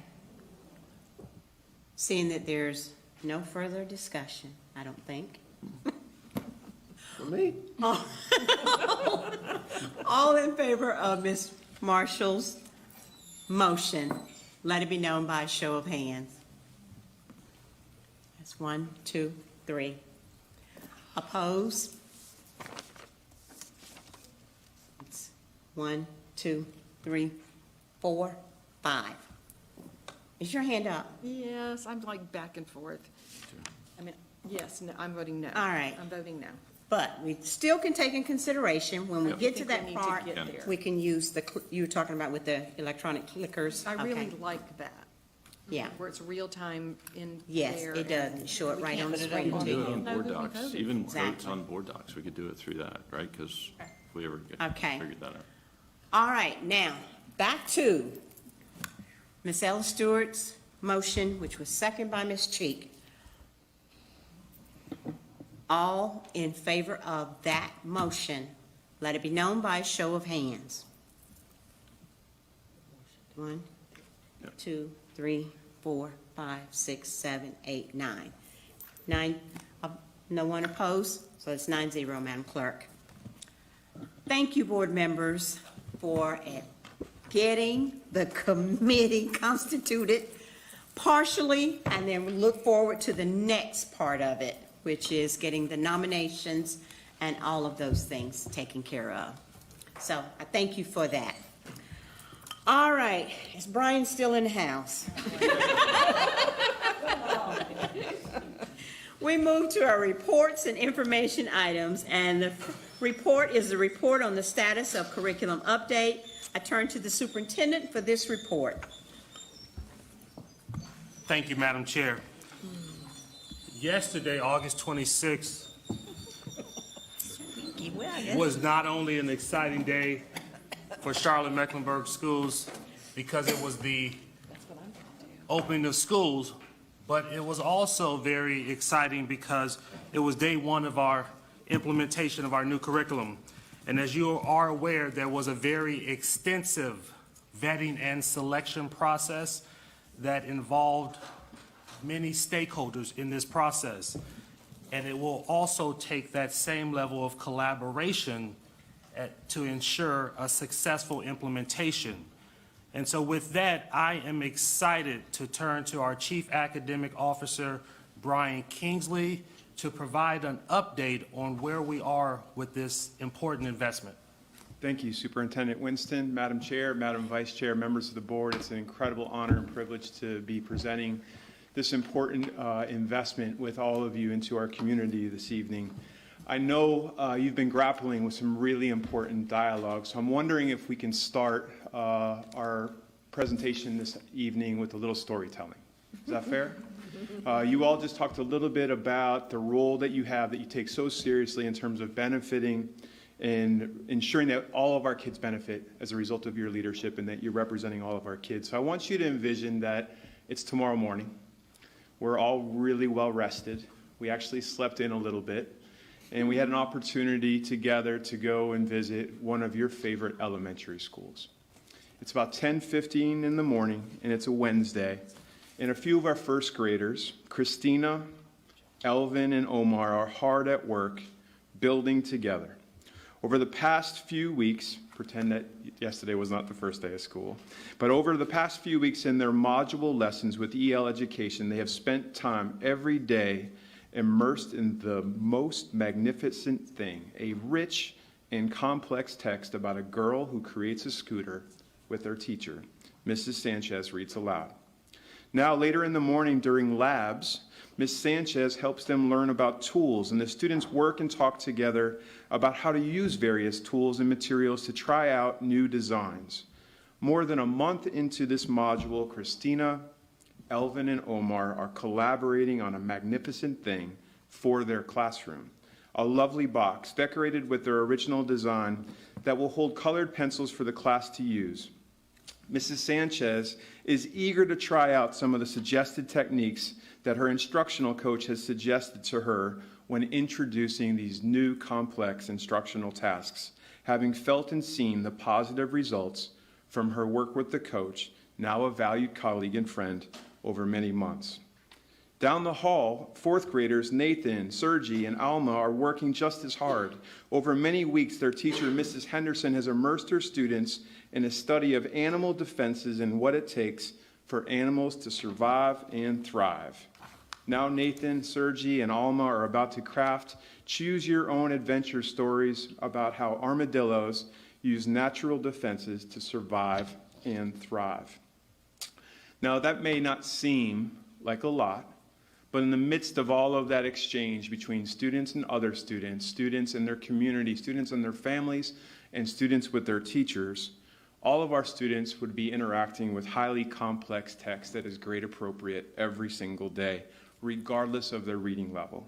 Seeing that there's no further discussion, I don't think. For me? All in favor of Ms. Marshall's motion, let it be known by a show of hands. That's 1, 2, 3. Oppose? It's 1, 2, 3, 4, 5. Is your hand up? Yes, I'm like back and forth. I mean, yes, no, I'm voting no. All right. I'm voting no. But we still can take in consideration, when we Yep. get to I think that we need to part, get there. we can use you were talking about with the electronic clickers. I really Okay. like that. Yeah. Where it's real time in there. Yes, it does. and Show it we right can't on the put it screen up to Do you. it on Know board who we docs, voted. even votes Exactly. on board docs, we could do it through that, right? Because if we ever get Okay. figured that out. All right, now, back to Ms. Ella Stewart's motion, which was seconded by Ms. Cheek. All in favor of that motion, let it be known by a show of hands. 1, 2, 3, 4, 5, 6, 7, 8, 9. 9, no one opposed, so it's 9-0, Madam Clerk. Thank you, board members, for getting the committee constituted partially, and then we look forward to the next part of it, which is getting the nominations and all of those things taken care of. So I thank you for that. All right, is Brian still in the house? We move to our reports and information items, and the report is the report on the status of curriculum update. I turn to the superintendent for this report. Thank you, Madam Chair. Yesterday, August 26th, was not only an exciting day for Charlotte-Mecklenburg schools because it was the opening of schools, but it was also very exciting because it was day one of our implementation of our new curriculum. And as you are aware, there was a very extensive vetting and selection process that involved many stakeholders in this process. And it will also take that same level of collaboration to ensure a successful implementation. And so with that, I am excited to turn to our Chief Academic Officer, Brian Kingsley, to provide an update on where we are with this important investment. Thank you, Superintendent Winston, Madam Chair, Madam Vice Chair, members of the board. It's an incredible honor and privilege to be presenting this important investment with all of you into our community this evening. I know you've been grappling with some really important dialogue, so I'm wondering if we can start our presentation this evening with a little storytelling. Is that fair? You all just talked a little bit about the role that you have that you take so seriously in terms of benefiting and ensuring that all of our kids benefit as a result of your leadership and that you're representing all of our kids. So I want you to envision that it's tomorrow morning. We're all really well rested. We actually slept in a little bit. And we had an opportunity together to go and visit one of your favorite elementary schools. It's about 10:15 in the morning, and it's a Wednesday. And a few of our first graders, Christina, Elvin, and Omar, are hard at work building together. Over the past few weeks, pretend that yesterday was not the first day of school, but over the past few weeks in their module lessons with EL Education, they have spent time every day immersed in the most magnificent thing, a rich and complex text about a girl who creates a scooter with her teacher. Mrs. Sanchez reads aloud. Now, later in the morning during labs, Ms. Sanchez helps them learn about tools, and the students work and talk together about how to use various tools and materials to try out new designs. More than a month into this module, Christina, Elvin, and Omar are collaborating on a magnificent thing for their classroom. A lovely box decorated with their original design that will hold colored pencils for the class to use. Mrs. Sanchez is eager to try out some of the suggested techniques that her instructional coach has suggested to her when introducing these new complex instructional tasks, having felt and seen the positive results from her work with the coach, now a valued colleague and friend, over many months. Down the hall, fourth graders Nathan, Sergi, and Alma are working just as hard. Over many weeks, their teacher, Mrs. Henderson, has immersed her students in a study of animal defenses and what it takes for animals to survive and thrive. Now Nathan, Sergi, and Alma are about to craft choose-your-own adventure stories about how armadillos use natural defenses to survive and thrive. Now, that may not seem like a lot, but in the midst of all of that exchange between students and other students, students and their community, students and their families, and students with their teachers, all of our students would be interacting with highly complex text that is grade appropriate every single day, regardless of their reading level.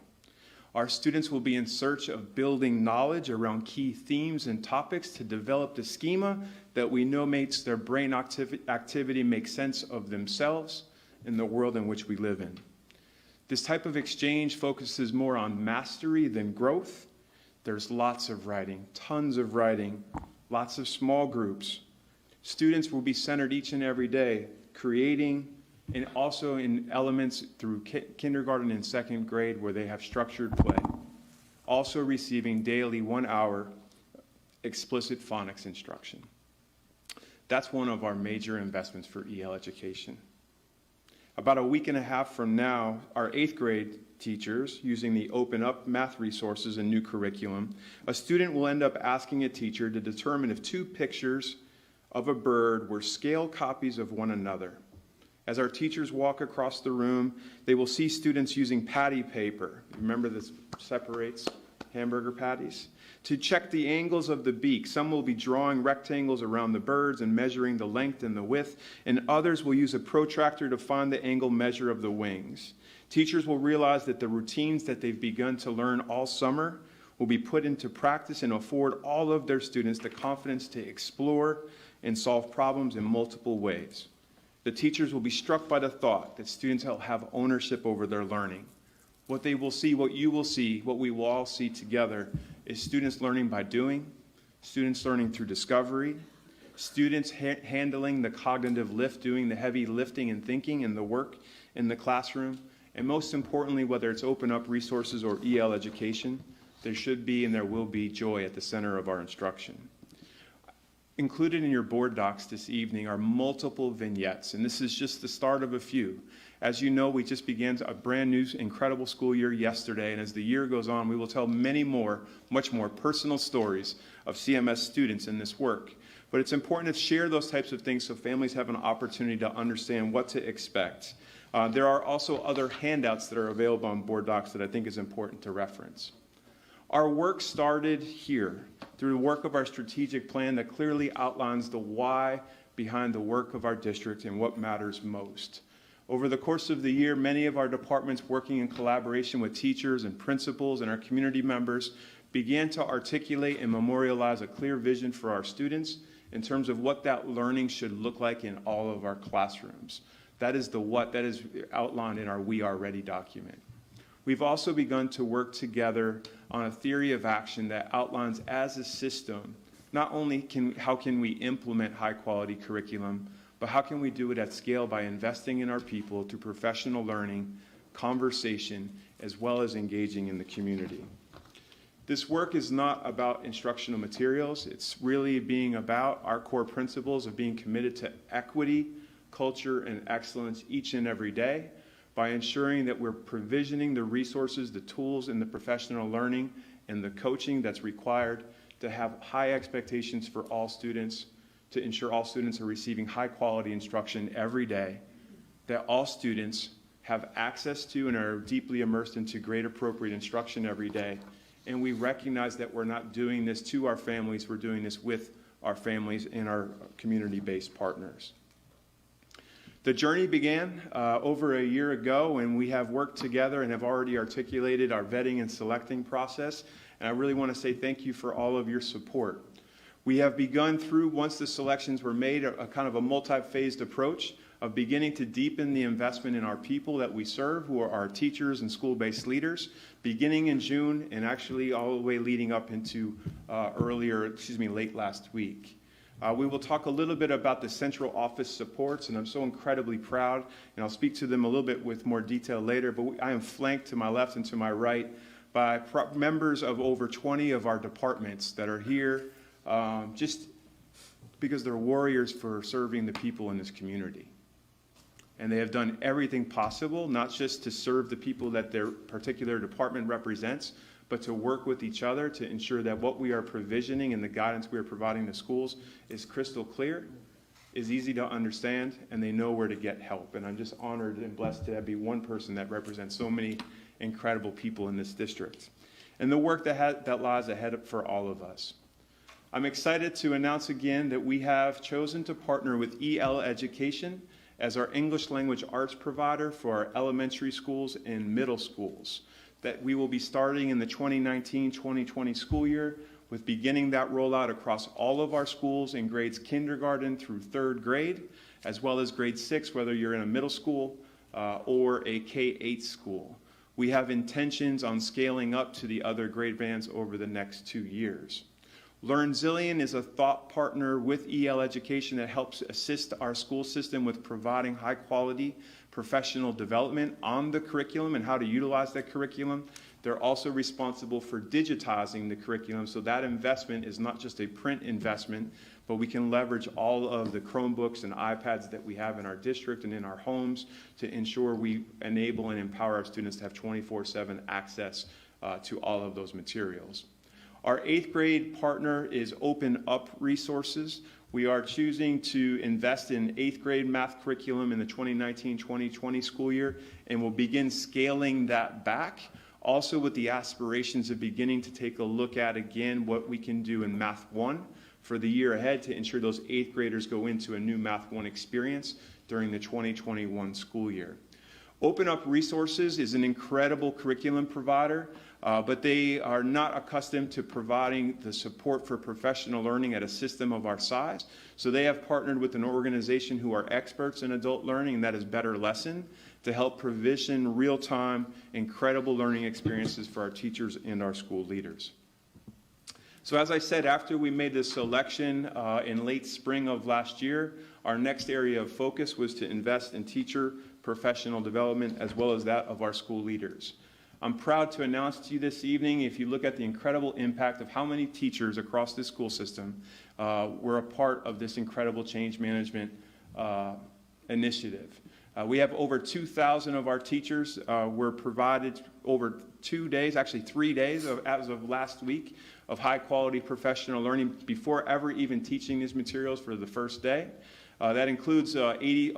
Our students will be in search of building knowledge around key themes and topics to develop the schema that we know makes their brain activity make sense of themselves in the world in which we live in. This type of exchange focuses more on mastery than growth. There's lots of writing, tons of writing, lots of small groups. Students will be centered each and every day, creating, and also in elements through kindergarten and second grade where they have structured play. Also receiving daily 1 hour explicit phonics instruction. That's one of our major investments for EL education. About a week and a half from now, our 8th grade teachers, using the Open Up math resources and new curriculum, a student will end up asking a teacher to determine if 2 pictures of a bird were scale copies of one another. As our teachers walk across the room, they will see students using patty paper. Remember this separates hamburger patties? To check the angles of the beak. Some will be drawing rectangles around the birds and measuring the length and the width, and others will use a protractor to find the angle measure of the wings. Teachers will realize that the routines that they've begun to learn all summer will be put into practice and afford all of their students the confidence to explore and solve problems in multiple ways. The teachers will be struck by the thought that students will have ownership over their learning. What they will see, what you will see, what we will all see together is students learning by doing, students learning through discovery, students handling the cognitive lift, doing the heavy lifting and thinking and the work in the classroom, and most importantly, whether it's Open Up resources or EL education, there should be and there will be joy at the center of our instruction. Included in your board docs this evening are multiple vignettes, and this is just the start of a few. As you know, we just began a brand new, incredible school year yesterday, and as the year goes on, we will tell many more, much more personal stories of CMS students in this work. But it's important to share those types of things so families have an opportunity to understand what to expect. There are also other handouts that are available on board docs that I think is important to reference. Our work started here through the work of our strategic plan that clearly outlines the why behind the work of our district and what matters most. Over the course of the year, many of our departments, working in collaboration with teachers and principals and our community members, began to articulate and memorialize a clear vision for our students in terms of what that learning should look like in all of our classrooms. That is the what, that is outlined in our We Are Ready document. We've also begun to work together on a theory of action that outlines as a system, not only how can we implement high quality curriculum, but how can we do it at scale by investing in our people through professional learning, conversation, as well as engaging in the community. This work is not about instructional materials. It's really being about our core principles of being committed to equity, culture, and excellence each and every day by ensuring that we're provisioning the resources, the tools, and the professional learning and the coaching that's required to have high expectations for all students, to ensure all students are receiving high quality instruction every day, that all students have access to and are deeply immersed into grade appropriate instruction every day. And we recognize that we're not doing this to our families, we're doing this with our families and our community-based partners. The journey began over a year ago, and we have worked together and have already articulated our vetting and selecting process. And I really want to say thank you for all of your support. We have begun through, once the selections were made, a kind of a multi-phased approach of beginning to deepen the investment in our people that we serve, who are our teachers and school-based leaders, beginning in June and actually all the way leading up into late last week. We will talk a little bit about the central office supports, and I'm so incredibly proud, and I'll speak to them a little bit with more detail later, but I am flanked to my left and to my right by members of over 20 of our departments that are here just because they're warriors for serving the people in this community. And they have done everything possible, not just to serve the people that their particular department represents, but to work with each other to ensure that what we are provisioning and the guidance we are providing to schools is crystal clear, is easy to understand, and they know where to get help. And I'm just honored and blessed to be one person that represents so many incredible people in this district. And the work that lies ahead for all of us. I'm excited to announce again that we have chosen to partner with EL Education as our English language arts provider for our elementary schools and middle schools, that we will be starting in the 2019-2020 school year with beginning that rollout across all of our schools in grades kindergarten through 3rd grade, as well as grade 6, whether you're in a middle school or a K-8 school. We have intentions on scaling up to the other grade bands over the next 2 years. LearnZillion is a thought partner with EL Education that helps assist our school system with providing high-quality professional development on the curriculum and how to utilize that curriculum. They're also responsible for digitizing the curriculum, so that investment is not just a print investment, but we can leverage all of the Chromebooks and iPads that we have in our district and in our homes to ensure we enable and empower our students to have 24/7 access to all of those materials. Our 8th grade partner is Open Up Resources. We are choosing to invest in 8th grade math curriculum in the 2019-2020 school year, and we'll begin scaling that back, also with the aspirations of beginning to take a look at, again, what we can do in Math 1 for the year ahead to ensure those 8th graders go into a new Math 1 experience during the 2021 school year. Open Up Resources is an incredible curriculum provider, but they are not accustomed to providing the support for professional learning at a system of our size. So they have partnered with an organization who are experts in adult learning, and that is Better Lesson, to help provision real-time, incredible learning experiences for our teachers and our school leaders. So as I said, after we made this selection in late spring of last year, our next area of focus was to invest in teacher professional development as well as that of our school leaders. I'm proud to announce to you this evening, if you look at the incredible impact of how many teachers across this school system were a part of this incredible change management initiative. We have over 2,000 of our teachers were provided over 2 days, actually 3 days as of last week, of high quality professional learning before ever even teaching these materials for the first day. That includes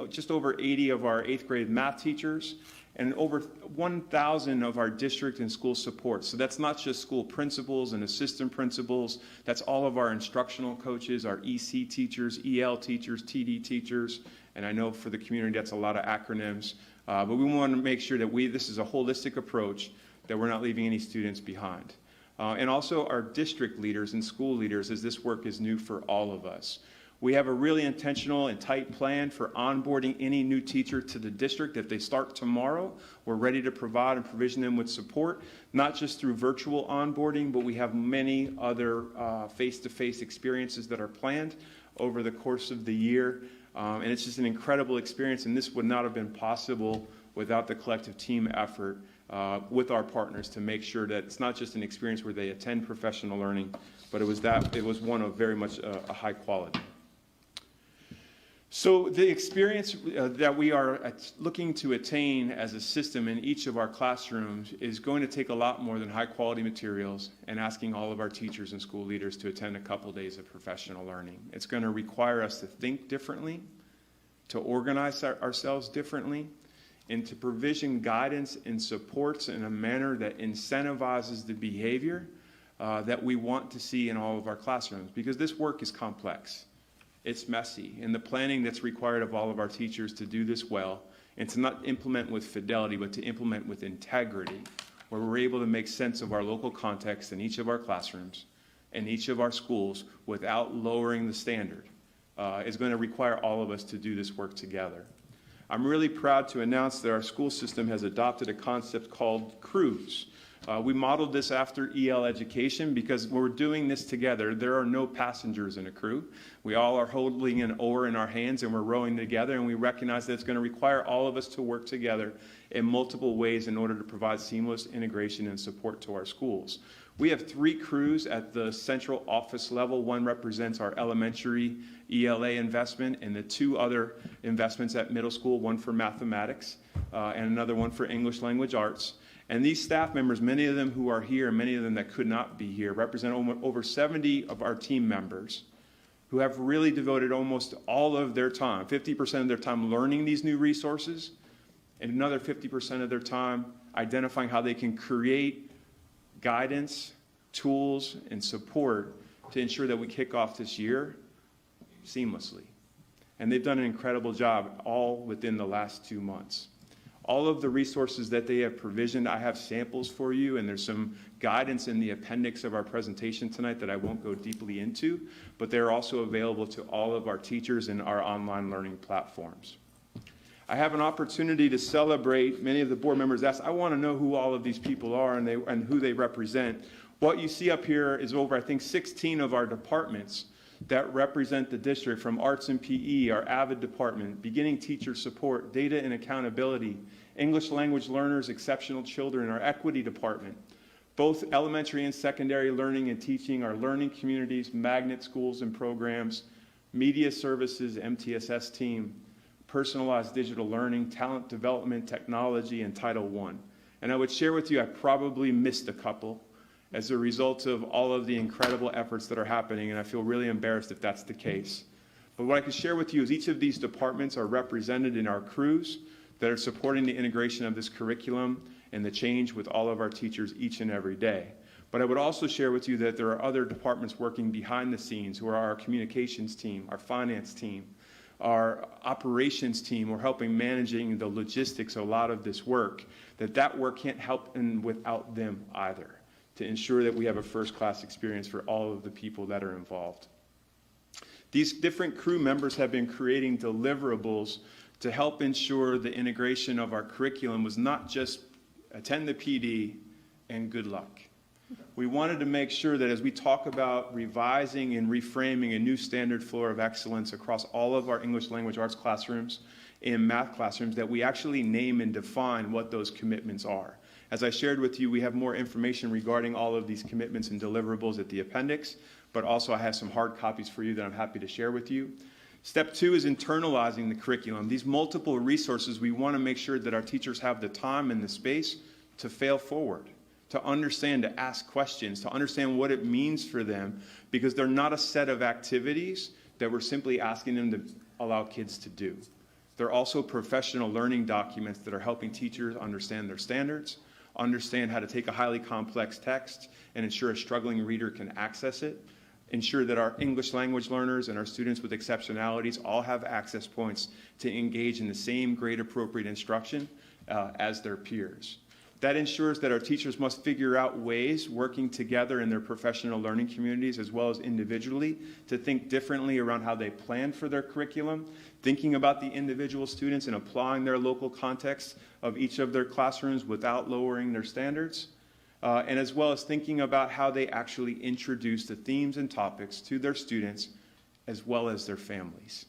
just over 80 of our 8th grade math teachers and over 1,000 of our district and school support. So that's not just school principals and assistant principals, that's all of our instructional coaches, our EC teachers, EL teachers, TD teachers, and I know for the community that's a lot of acronyms, but we want to make sure that this is a holistic approach, that we're not leaving any students behind. And also our district leaders and school leaders, as this work is new for all of us. We have a really intentional and tight plan for onboarding any new teacher to the district. If they start tomorrow, we're ready to provide and provision them with support, not just through virtual onboarding, but we have many other face-to-face experiences that are planned over the course of the year. And it's just an incredible experience, and this would not have been possible without the collective team effort with our partners to make sure that it's not just an experience where they attend professional learning, but it was one of very much a high quality. So the experience that we are looking to attain as a system in each of our classrooms is going to take a lot more than high quality materials and asking all of our teachers and school leaders to attend a couple days of professional learning. It's going to require us to think differently, to organize ourselves differently, and to provision guidance and supports in a manner that incentivizes the behavior that we want to see in all of our classrooms, because this work is complex. It's messy, and the planning that's required of all of our teachers to do this well, and to not implement with fidelity, but to implement with integrity, where we're able to make sense of our local context in each of our classrooms and each of our schools without lowering the standard, is going to require all of us to do this work together. I'm really proud to announce that our school system has adopted a concept called CREWS. We modeled this after EL Education because when we're doing this together, there are no passengers in a crew. We all are holding an oar in our hands and we're rowing together, and we recognize that it's going to require all of us to work together in multiple ways in order to provide seamless integration and support to our schools. We have 3 crews at the central office level. One represents our elementary ELA investment, and the 2 other investments at middle school, one for mathematics and another one for English language arts. And these staff members, many of them who are here and many of them that could not be here, represent over 70 of our team members who have really devoted almost all of their time, 50% of their time learning these new resources, and another 50% of their time identifying how they can create guidance, tools, and support to ensure that we kick off this year seamlessly. And they've done an incredible job all within the last 2 months. All of the resources that they have provisioned, I have samples for you, and there's some guidance in the appendix of our presentation tonight that I won't go deeply into, but they're also available to all of our teachers in our online learning platforms. I have an opportunity to celebrate. Many of the board members asked, I want to know who all of these people are and who they represent. What you see up here is over, I think, 16 of our departments that represent the district, from arts and PE, our AVID department, beginning teacher support, data and accountability, English language learners, exceptional children, our equity department, both elementary and secondary learning and teaching, our learning communities, magnet schools and programs, media services, MTSS team, personalized digital learning, talent development, technology, and Title I. And I would share with you, I probably missed a couple as a result of all of the incredible efforts that are happening, and I feel really embarrassed if that's the case. But what I can share with you is each of these departments are represented in our crews that are supporting the integration of this curriculum and the change with all of our teachers each and every day. But I would also share with you that there are other departments working behind the scenes, who are our communications team, our finance team, our operations team, who are helping managing the logistics of a lot of this work, that work can't happen without them either, to ensure that we have a first-class experience for all of the people that are involved. These different crew members have been creating deliverables to help ensure the integration of our curriculum was not just attend the PD and good luck. We wanted to make sure that as we talk about revising and reframing a new standard floor of excellence across all of our English language arts classrooms and math classrooms, that we actually name and define what those commitments are. As I shared with you, we have more information regarding all of these commitments and deliverables at the appendix, but also I have some hard copies for you that I'm happy to share with you. Step 2 is internalizing the curriculum. These multiple resources, we want to make sure that our teachers have the time and the space to fail forward, to understand, to ask questions, to understand what it means for them, because they're not a set of activities that we're simply asking them to allow kids to do. They're also professional learning documents that are helping teachers understand their standards, understand how to take a highly complex text and ensure a struggling reader can access it, ensure that our English language learners and our students with exceptionalities all have access points to engage in the same grade appropriate instruction as their peers. That ensures that our teachers must figure out ways, working together in their professional learning communities as well as individually, to think differently around how they plan for their curriculum, thinking about the individual students and applying their local context of each of their classrooms without lowering their standards, and as well as thinking about how they actually introduce the themes and topics to their students as well as their families.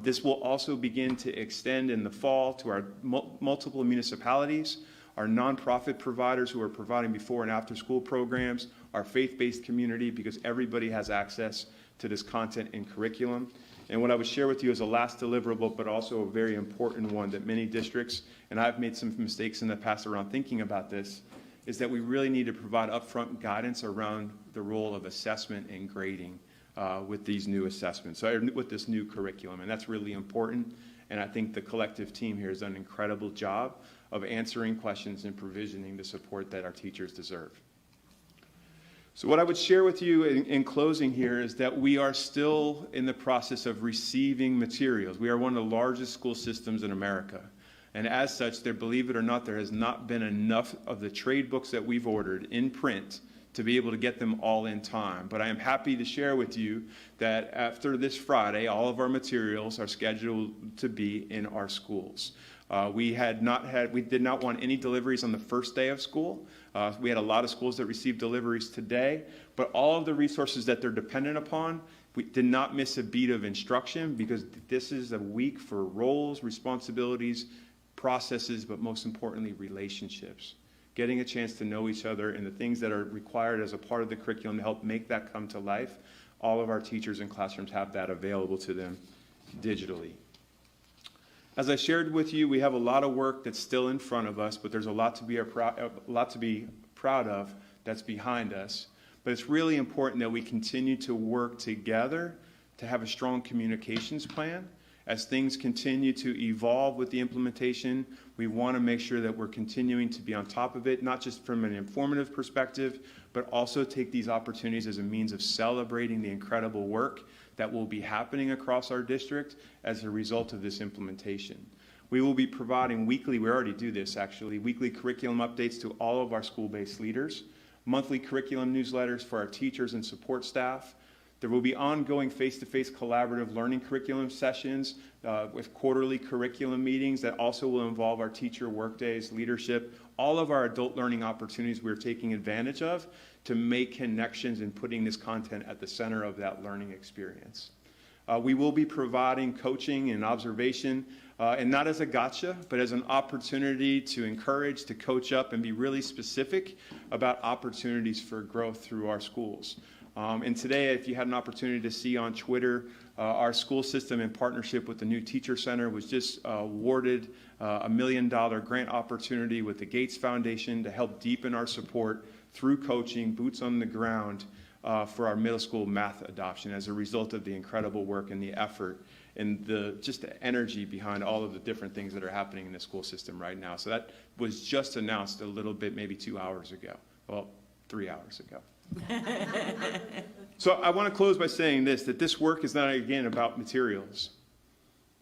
This will also begin to extend in the fall to our multiple municipalities, our nonprofit providers who are providing before and after school programs, our faith-based community, because everybody has access to this content and curriculum. And what I would share with you is a last deliverable, but also a very important one that many districts, and I've made some mistakes in the past around thinking about this, is that we really need to provide upfront guidance around the role of assessment and grading with these new assessments, with this new curriculum. And that's really important. And I think the collective team here has done an incredible job of answering questions and provisioning the support that our teachers deserve. So what I would share with you in closing here is that we are still in the process of receiving materials. We are one of the largest school systems in America. And as such, believe it or not, there has not been enough of the trade books that we've ordered in print to be able to get them all in time. But I am happy to share with you that after this Friday, all of our materials are scheduled to be in our schools. We did not want any deliveries on the first day of school. We had a lot of schools that received deliveries today, but all of the resources that they're dependent upon, we did not miss a beat of instruction, because this is a week for roles, responsibilities, processes, but most importantly, relationships. Getting a chance to know each other and the things that are required as a part of the curriculum to help make that come to life. All of our teachers and classrooms have that available to them digitally. As I shared with you, we have a lot of work that's still in front of us, but there's a lot to be proud of that's behind us. But it's really important that we continue to work together to have a strong communications plan. As things continue to evolve with the implementation, we want to make sure that we're continuing to be on top of it, not just from an informative perspective, but also take these opportunities as a means of celebrating the incredible work that will be happening across our district as a result of this implementation. We will be providing weekly, we already do this actually, weekly curriculum updates to all of our school-based leaders, monthly curriculum newsletters for our teachers and support staff, There will be ongoing face-to-face collaborative learning curriculum sessions with quarterly curriculum meetings that also will involve our teacher workdays, leadership, all of our adult learning opportunities we're taking advantage of to make connections and putting this content at the center of that learning experience. We will be providing coaching and observation, and not as a gotcha, but as an opportunity to encourage, to coach up, and be really specific about opportunities for growth through our schools. And today, if you had an opportunity to see on Twitter, our school system in partnership with the new Teacher Center was just awarded a $1 million grant opportunity with the Gates Foundation to help deepen our support through coaching, boots on the ground, for our middle school math adoption as a result of the incredible work and the effort and just the energy behind all of the different things that are happening in the school system right now. So that was just announced a little bit, maybe 2 hours ago. Well, 3 hours ago. So I want to close by saying this, that this work is not, again, about materials.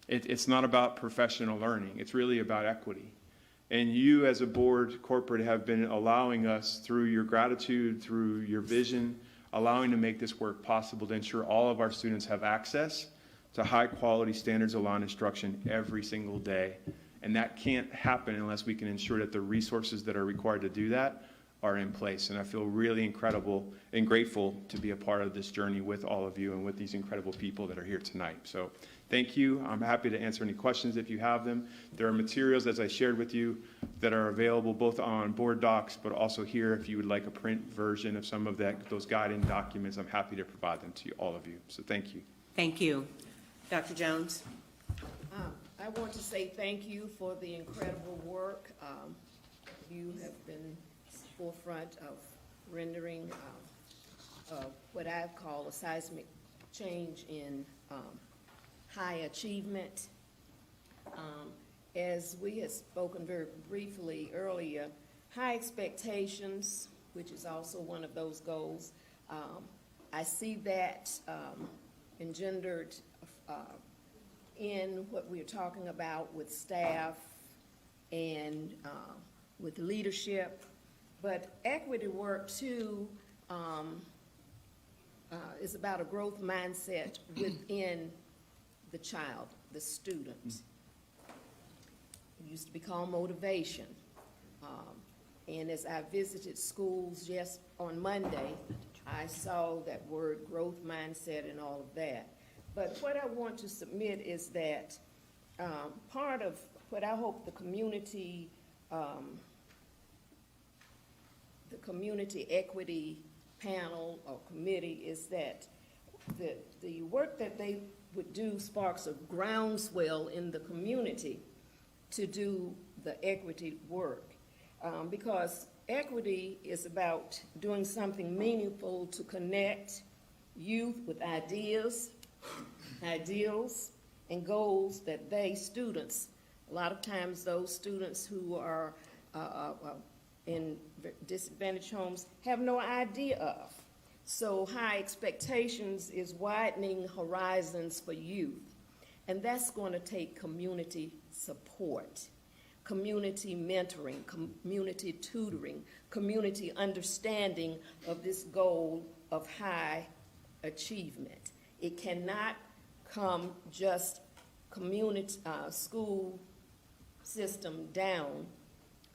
It's not about professional learning. It's really about equity. And you as a board, corporate, have been allowing us, through your gratitude, through your vision, allowing to make this work possible to ensure all of our students have access to high-quality, standards-aligned instruction every single day. And that can't happen unless we can ensure that the resources that are required to do that are in place. And I feel really incredible and grateful to be a part of this journey with all of you and with these incredible people that are here tonight. So thank you. I'm happy to answer any questions if you have them. There are materials, as I shared with you, that are available both on board docs, but also here if you would like a print version of some of those guiding documents. I'm happy to provide them to all of you. So thank you. Thank you. Dr. Jones? I want to say thank you for the incredible work. You have been forefront of rendering what I call a seismic change in high achievement. As we had spoken very briefly earlier, high expectations, which is also one of those goals, I see that engendered in what we're talking about with staff and with leadership. But equity work, too, is about a growth mindset within the child, the student. It used to be called motivation. And as I visited schools just on Monday, I saw that word growth mindset and all of that. But what I want to submit is that part of what I hope the community equity panel or committee is that the work that they would do sparks a groundswell in the community to do the equity work. Because equity is about doing something meaningful to connect youth with ideas, ideals, and goals that students, a lot of times those students who are in disadvantaged homes have no idea of. So high expectations is widening horizons for youth. And that's going to take community support, community mentoring, community tutoring, community understanding of this goal of high achievement. It cannot come just community, school system down,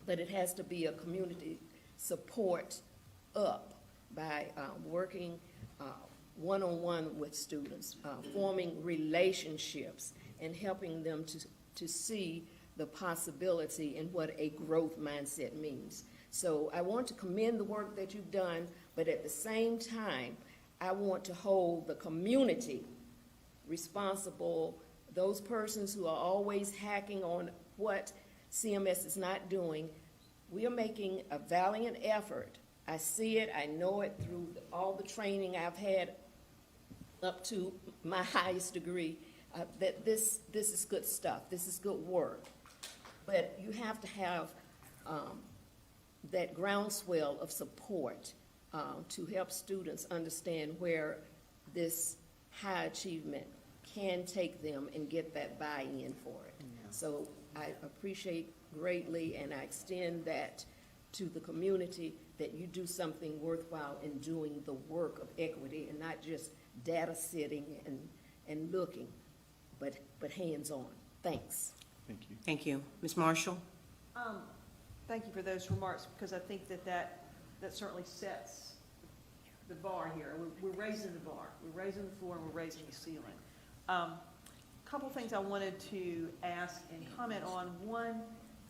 but it has to be a community support up by working one-on-one with students, forming relationships, and helping them to see the possibility in what a growth mindset means. So I want to commend the work that you've done, but at the same time, I want to hold the community responsible, those persons who are always hacking on what CMS is not doing. We are making a valiant effort. I see it, I know it through all the training I've had up to my highest degree, that this is good stuff, this is good work. But you have to have that groundswell of support to help students understand where this high achievement can take them and get that buy-in for it. Yeah. So I appreciate greatly, and I extend that to the community, that you do something worthwhile in doing the work of equity and not just data sitting and looking, but hands-on. Thanks. Thank you. Thank you. Ms. Marshall? Thank you for those remarks, because I think that certainly sets the bar here. We're raising the bar, we're raising the floor, and we're raising the ceiling. Couple things I wanted to ask and comment on. One,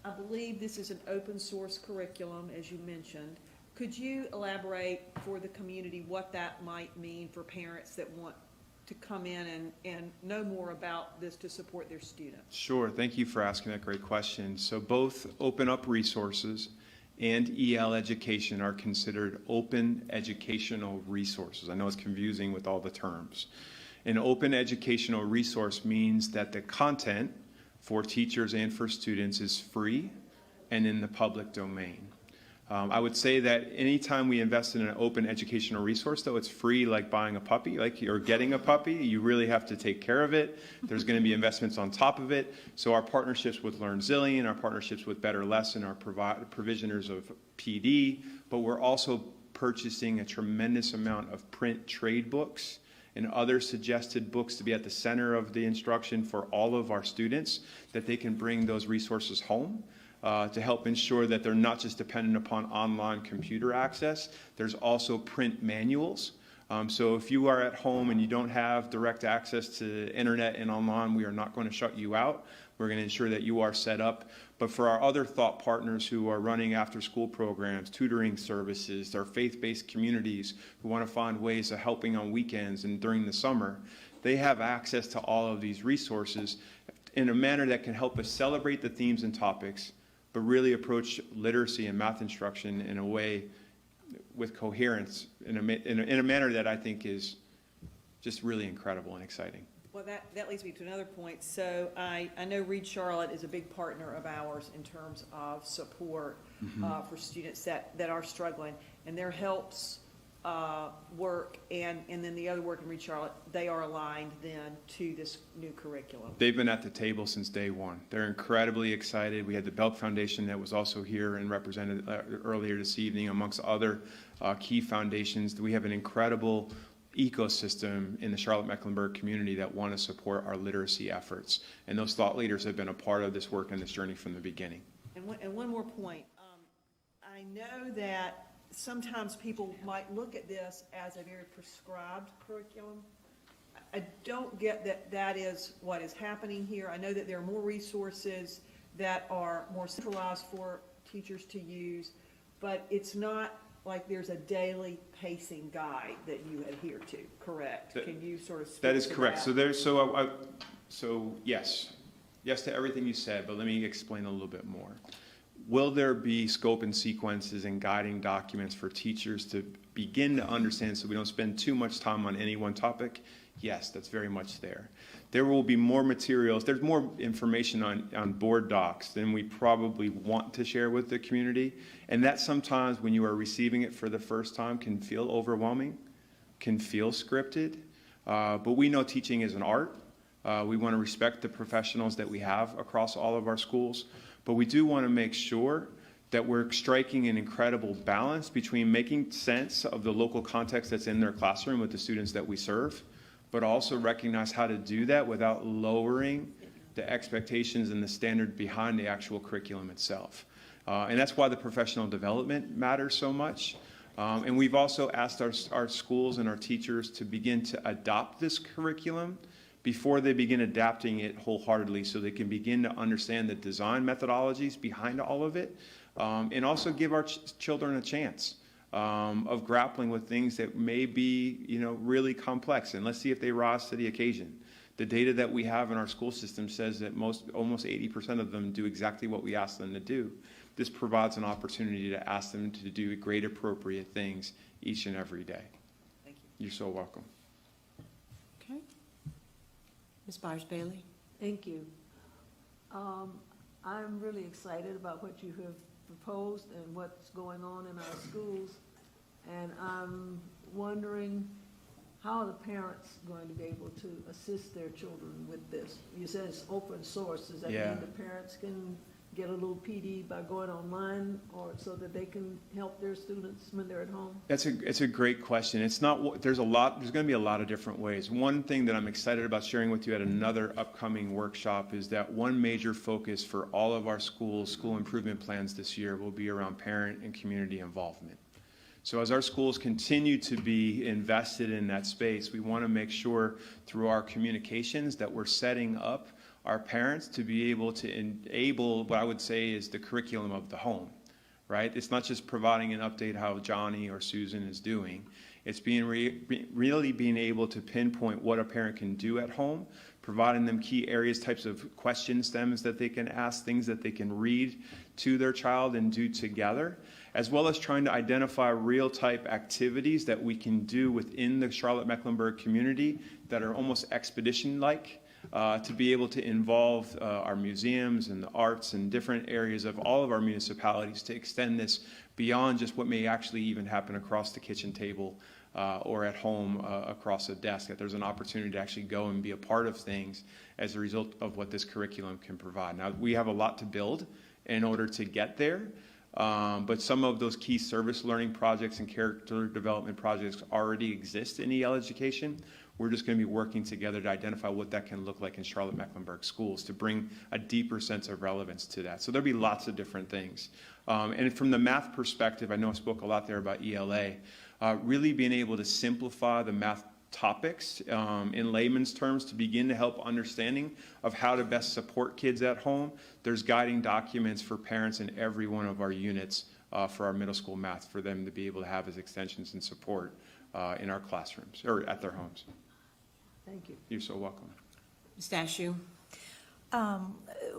I believe this is an open source curriculum, as you mentioned. Could you elaborate for the community what that might mean for parents that want to come in and know more about this to support their students? Sure, thank you for asking that great question. So both Open Up Resources and EL Education are considered open educational resources. I know it's confusing with all the terms. An open educational resource means that the content for teachers and for students is free and in the public domain. I would say that anytime we invest in an open educational resource, though, it's free like buying a puppy, like you're getting a puppy. You really have to take care of it. There's going to be investments on top of it. So our partnerships with LearnZillion, our partnerships with Better Lesson, our provisioners of PD, but we're also purchasing a tremendous amount of print trade books and other suggested books to be at the center of the instruction for all of our students, that they can bring those resources home. To help ensure that they're not just dependent upon online computer access. There's also print manuals. So if you are at home and you don't have direct access to internet and online, we are not going to shut you out. We're going to ensure that you are set up. But for our other thought partners who are running after-school programs, tutoring services, our faith-based communities who want to find ways of helping on weekends and during the summer, they have access to all of these resources in a manner that can help us celebrate the themes and topics, but really approach literacy and math instruction in a way with coherence, in a manner that I think is just really incredible and exciting. Well, that leads me to another point. So I know Reed Charlotte is a big partner of ours in terms of support for students that are struggling, and their helps work and then the other work in Reed Charlotte, they are aligned then to this new curriculum. They've been at the table since day one. They're incredibly excited. We had the Belk Foundation that was also here and represented earlier this evening, amongst other key foundations. We have an incredible ecosystem in the Charlotte-Mecklenburg community that want to support our literacy efforts. And those thought leaders have been a part of this work and this journey from the beginning. And one more point. I know that sometimes people might look at this as a very prescribed curriculum. I don't get that that is what is happening here. I know that there are more resources that are more centralized for teachers to use, but it's not like there's a daily pacing guide that you adhere to, correct? Can you sort of speak to that? That is correct. So yes to everything you said, but let me explain a little bit more. Will there be scope and sequences and guiding documents for teachers to begin to understand so we don't spend too much time on any one topic? Yes, that's very much there. There will be more materials. There's more information on board docs than we probably want to share with the community. And that sometimes when you are receiving it for the first time can feel overwhelming, can feel scripted. But we know teaching is an art. We want to respect the professionals that we have across all of our schools. But we do want to make sure that we're striking an incredible balance between making sense of the local context that's in their classroom with the students that we serve, but also recognize how to do that without lowering the expectations and the standard behind the actual curriculum itself. And that's why the professional development matters so much. And we've also asked our schools and our teachers to begin to adopt this curriculum before they begin adapting it wholeheartedly, so they can begin to understand the design methodologies behind all of it, and also give our children a chance of grappling with things that may be, really complex, and let's see if they rise to the occasion. The data that we have in our school system says that almost 80% of them do exactly what we ask them to do. This provides an opportunity to ask them to do grade appropriate things each and every day. Thank you. You're so welcome. Okay. Ms. Byers-Bailey? Thank you. I'm really excited about what you have proposed and what's going on in our schools. And I'm wondering how are the parents going to be able to assist their children with this? You said it's open source. Does that mean the parents can get a little PD by going online, or so that they can help their students when they're at home? It's a great question. It's not, there's going to be a lot of different ways. One thing that I'm excited about sharing with you at another upcoming workshop is that one major focus for all of our schools, school improvement plans this year will be around parent and community involvement. So as our schools continue to be invested in that space, we want to make sure through our communications that we're setting up our parents to be able to enable what I would say is the curriculum of the home, right? It's not just providing an update how Johnny or Susan is doing. It's really being able to pinpoint what a parent can do at home, providing them key areas, types of question stems that they can ask, things that they can read to their child and do together, as well as trying to identify real type activities that we can do within the Charlotte-Mecklenburg community that are almost expedition-like, to be able to involve our museums and the arts and different areas of all of our municipalities to extend this beyond just what may actually even happen across the kitchen table or at home across a desk, that there's an opportunity to actually go and be a part of things as a result of what this curriculum can provide. Now, we have a lot to build in order to get there, but some of those key service learning projects and character development projects already exist in EL education. We're just going to be working together to identify what that can look like in Charlotte-Mecklenburg schools to bring a deeper sense of relevance to that. So there'll be lots of different things. And from the math perspective, I know I spoke a lot there about ELA, really being able to simplify the math topics in layman's terms to begin to help understanding of how to best support kids at home. There's guiding documents for parents in every one of our units for our middle school math for them to be able to have as extensions and support in our classrooms or at their homes. Thank you. You're so welcome. Ms. Dashew?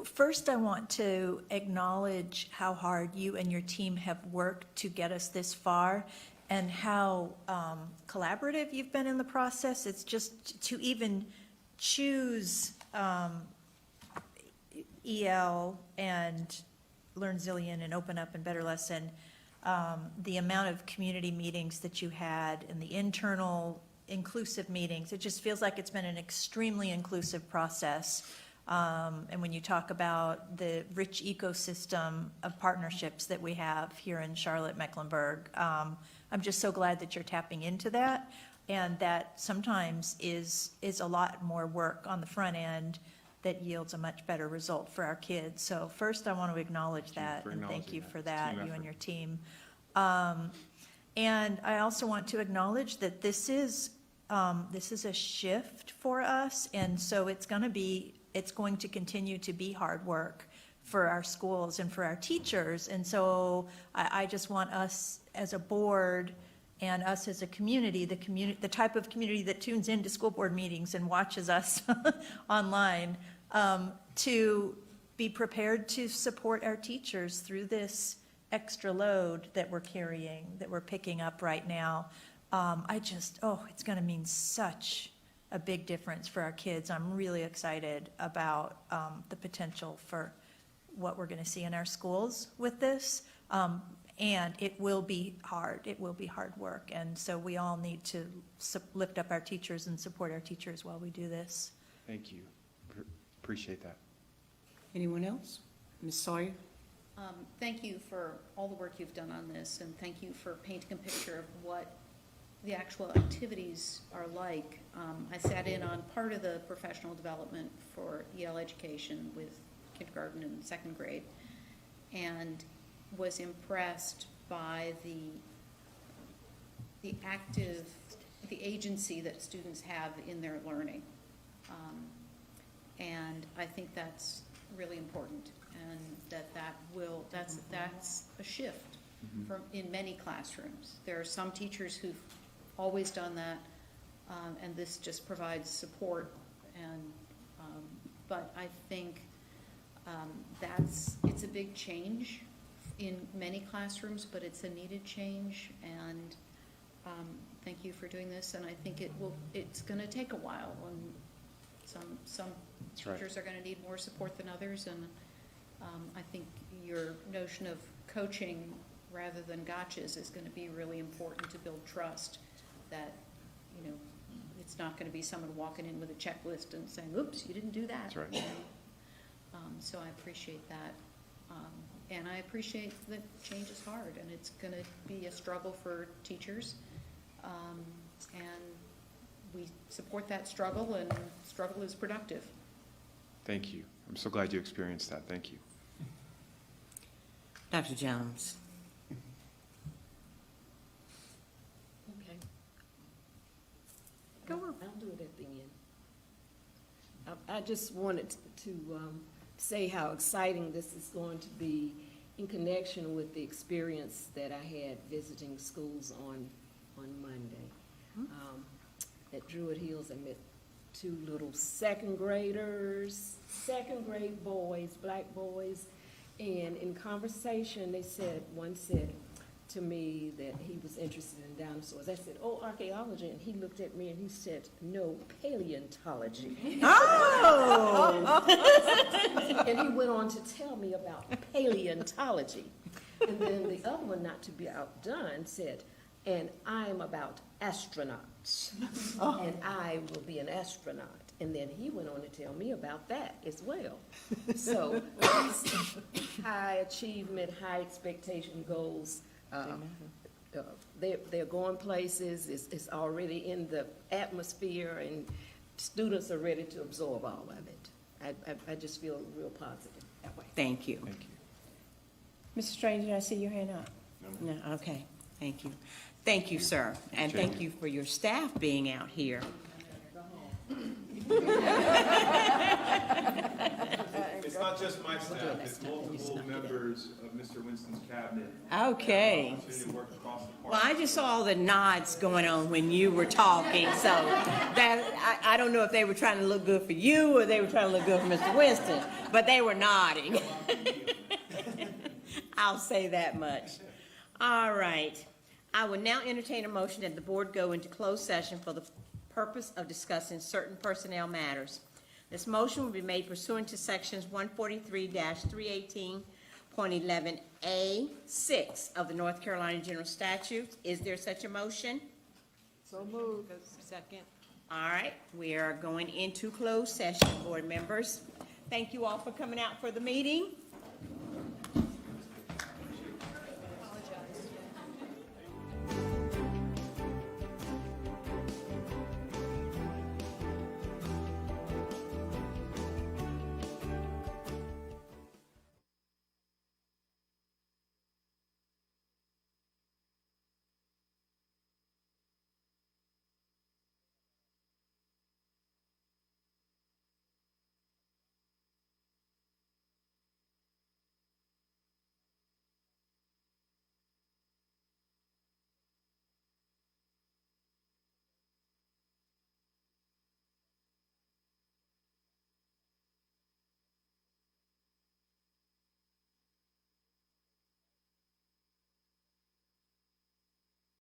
First, I want to acknowledge how hard you and your team have worked to get us this far and how collaborative you've been in the process. It's just to even choose EL and Learn Zillion and Open Up and Better Lesson, the amount of community meetings that you had and the internal inclusive meetings, it just feels like it's been an extremely inclusive process. And when you talk about the rich ecosystem of partnerships that we have here in Charlotte-Mecklenburg, I'm just so glad that you're tapping into that, and that sometimes is a lot more work on the front end that yields a much better result for our kids. So first, I want to acknowledge that, and thank you for that, you and your team. And I also want to acknowledge that this is a shift for us, and so it's going to continue to be hard work for our schools and for our teachers. And so I just want us as a board and us as a community, the type of community that tunes into school board meetings and watches us online, to be prepared to support our teachers through this extra load that we're carrying, that we're picking up right now. It's going to mean such a big difference for our kids. I'm really excited about the potential for what we're going to see in our schools with this. And it will be hard. It will be hard work. And so we all need to lift up our teachers and support our teachers while we do this. Thank you. Appreciate that. Anyone else? Ms. Sawyer? Thank you for all the work you've done on this, and thank you for painting a picture of what the actual activities are like. I sat in on part of the professional development for EL education with kindergarten and second grade, and was impressed by the agency that students have in their learning. And I think that's really important, and that's a shift from in many classrooms. There are some teachers who've always done that, and this just provides support. And but I think it's a big change in many classrooms, but it's a needed change. And thank you for doing this. And I think it's going to take a while, and some teachers are going to need more support than others. And I think your notion of coaching rather than gotchas is going to be really important to build trust, that, it's not going to be someone walking in with a checklist and saying, oops, you didn't do that. That's right. So I appreciate that. And I appreciate that change is hard, and it's going to be a struggle for teachers. And we support that struggle, and struggle is productive. Thank you. I'm so glad you experienced that. Thank you. Dr. Jones? Okay. Go on. I'll do it at the end. I just wanted to say how exciting this is going to be in connection with the experience that I had visiting schools on Monday. At Druid Hills, I met two little second grade boys, black boys, and in conversation, one said to me that he was interested in dinosaurs. I said, "Oh, archaeology," and he looked at me and he said, "No, paleontology." Oh! And he went on to tell me about paleontology. And then the other one, not to be outdone, said, "And I'm about astronauts, and I will be an astronaut." And then he went on to tell me about that as well. So high achievement, high expectation goals, they're going places, it's already in the atmosphere, and students are ready to absorb all of it. I just feel real positive that way. Thank you. Thank you. Mr. Strange, did I see your hand up? No, okay, thank you. Thank you, sir, and thank you for your staff being out here. It's not just my staff, it's multiple members of Mr. Winston's cabinet. Okay. Opportunity to work across the Well, I just saw all the nods going on when you were talking, so that, I don't know if they were trying to look good for you or they were trying to look good for Mr. Winston, but they were nodding. I'll say that much. All right. I will now entertain a motion that the board go into closed session for the purpose of discussing certain personnel matters. This motion will be made pursuant to sections 143-318.11A6 of the North Carolina General Statutes. Is there such a motion? So moved. Second. All right, we are going into closed session, board members. Thank you all for coming out for the meeting.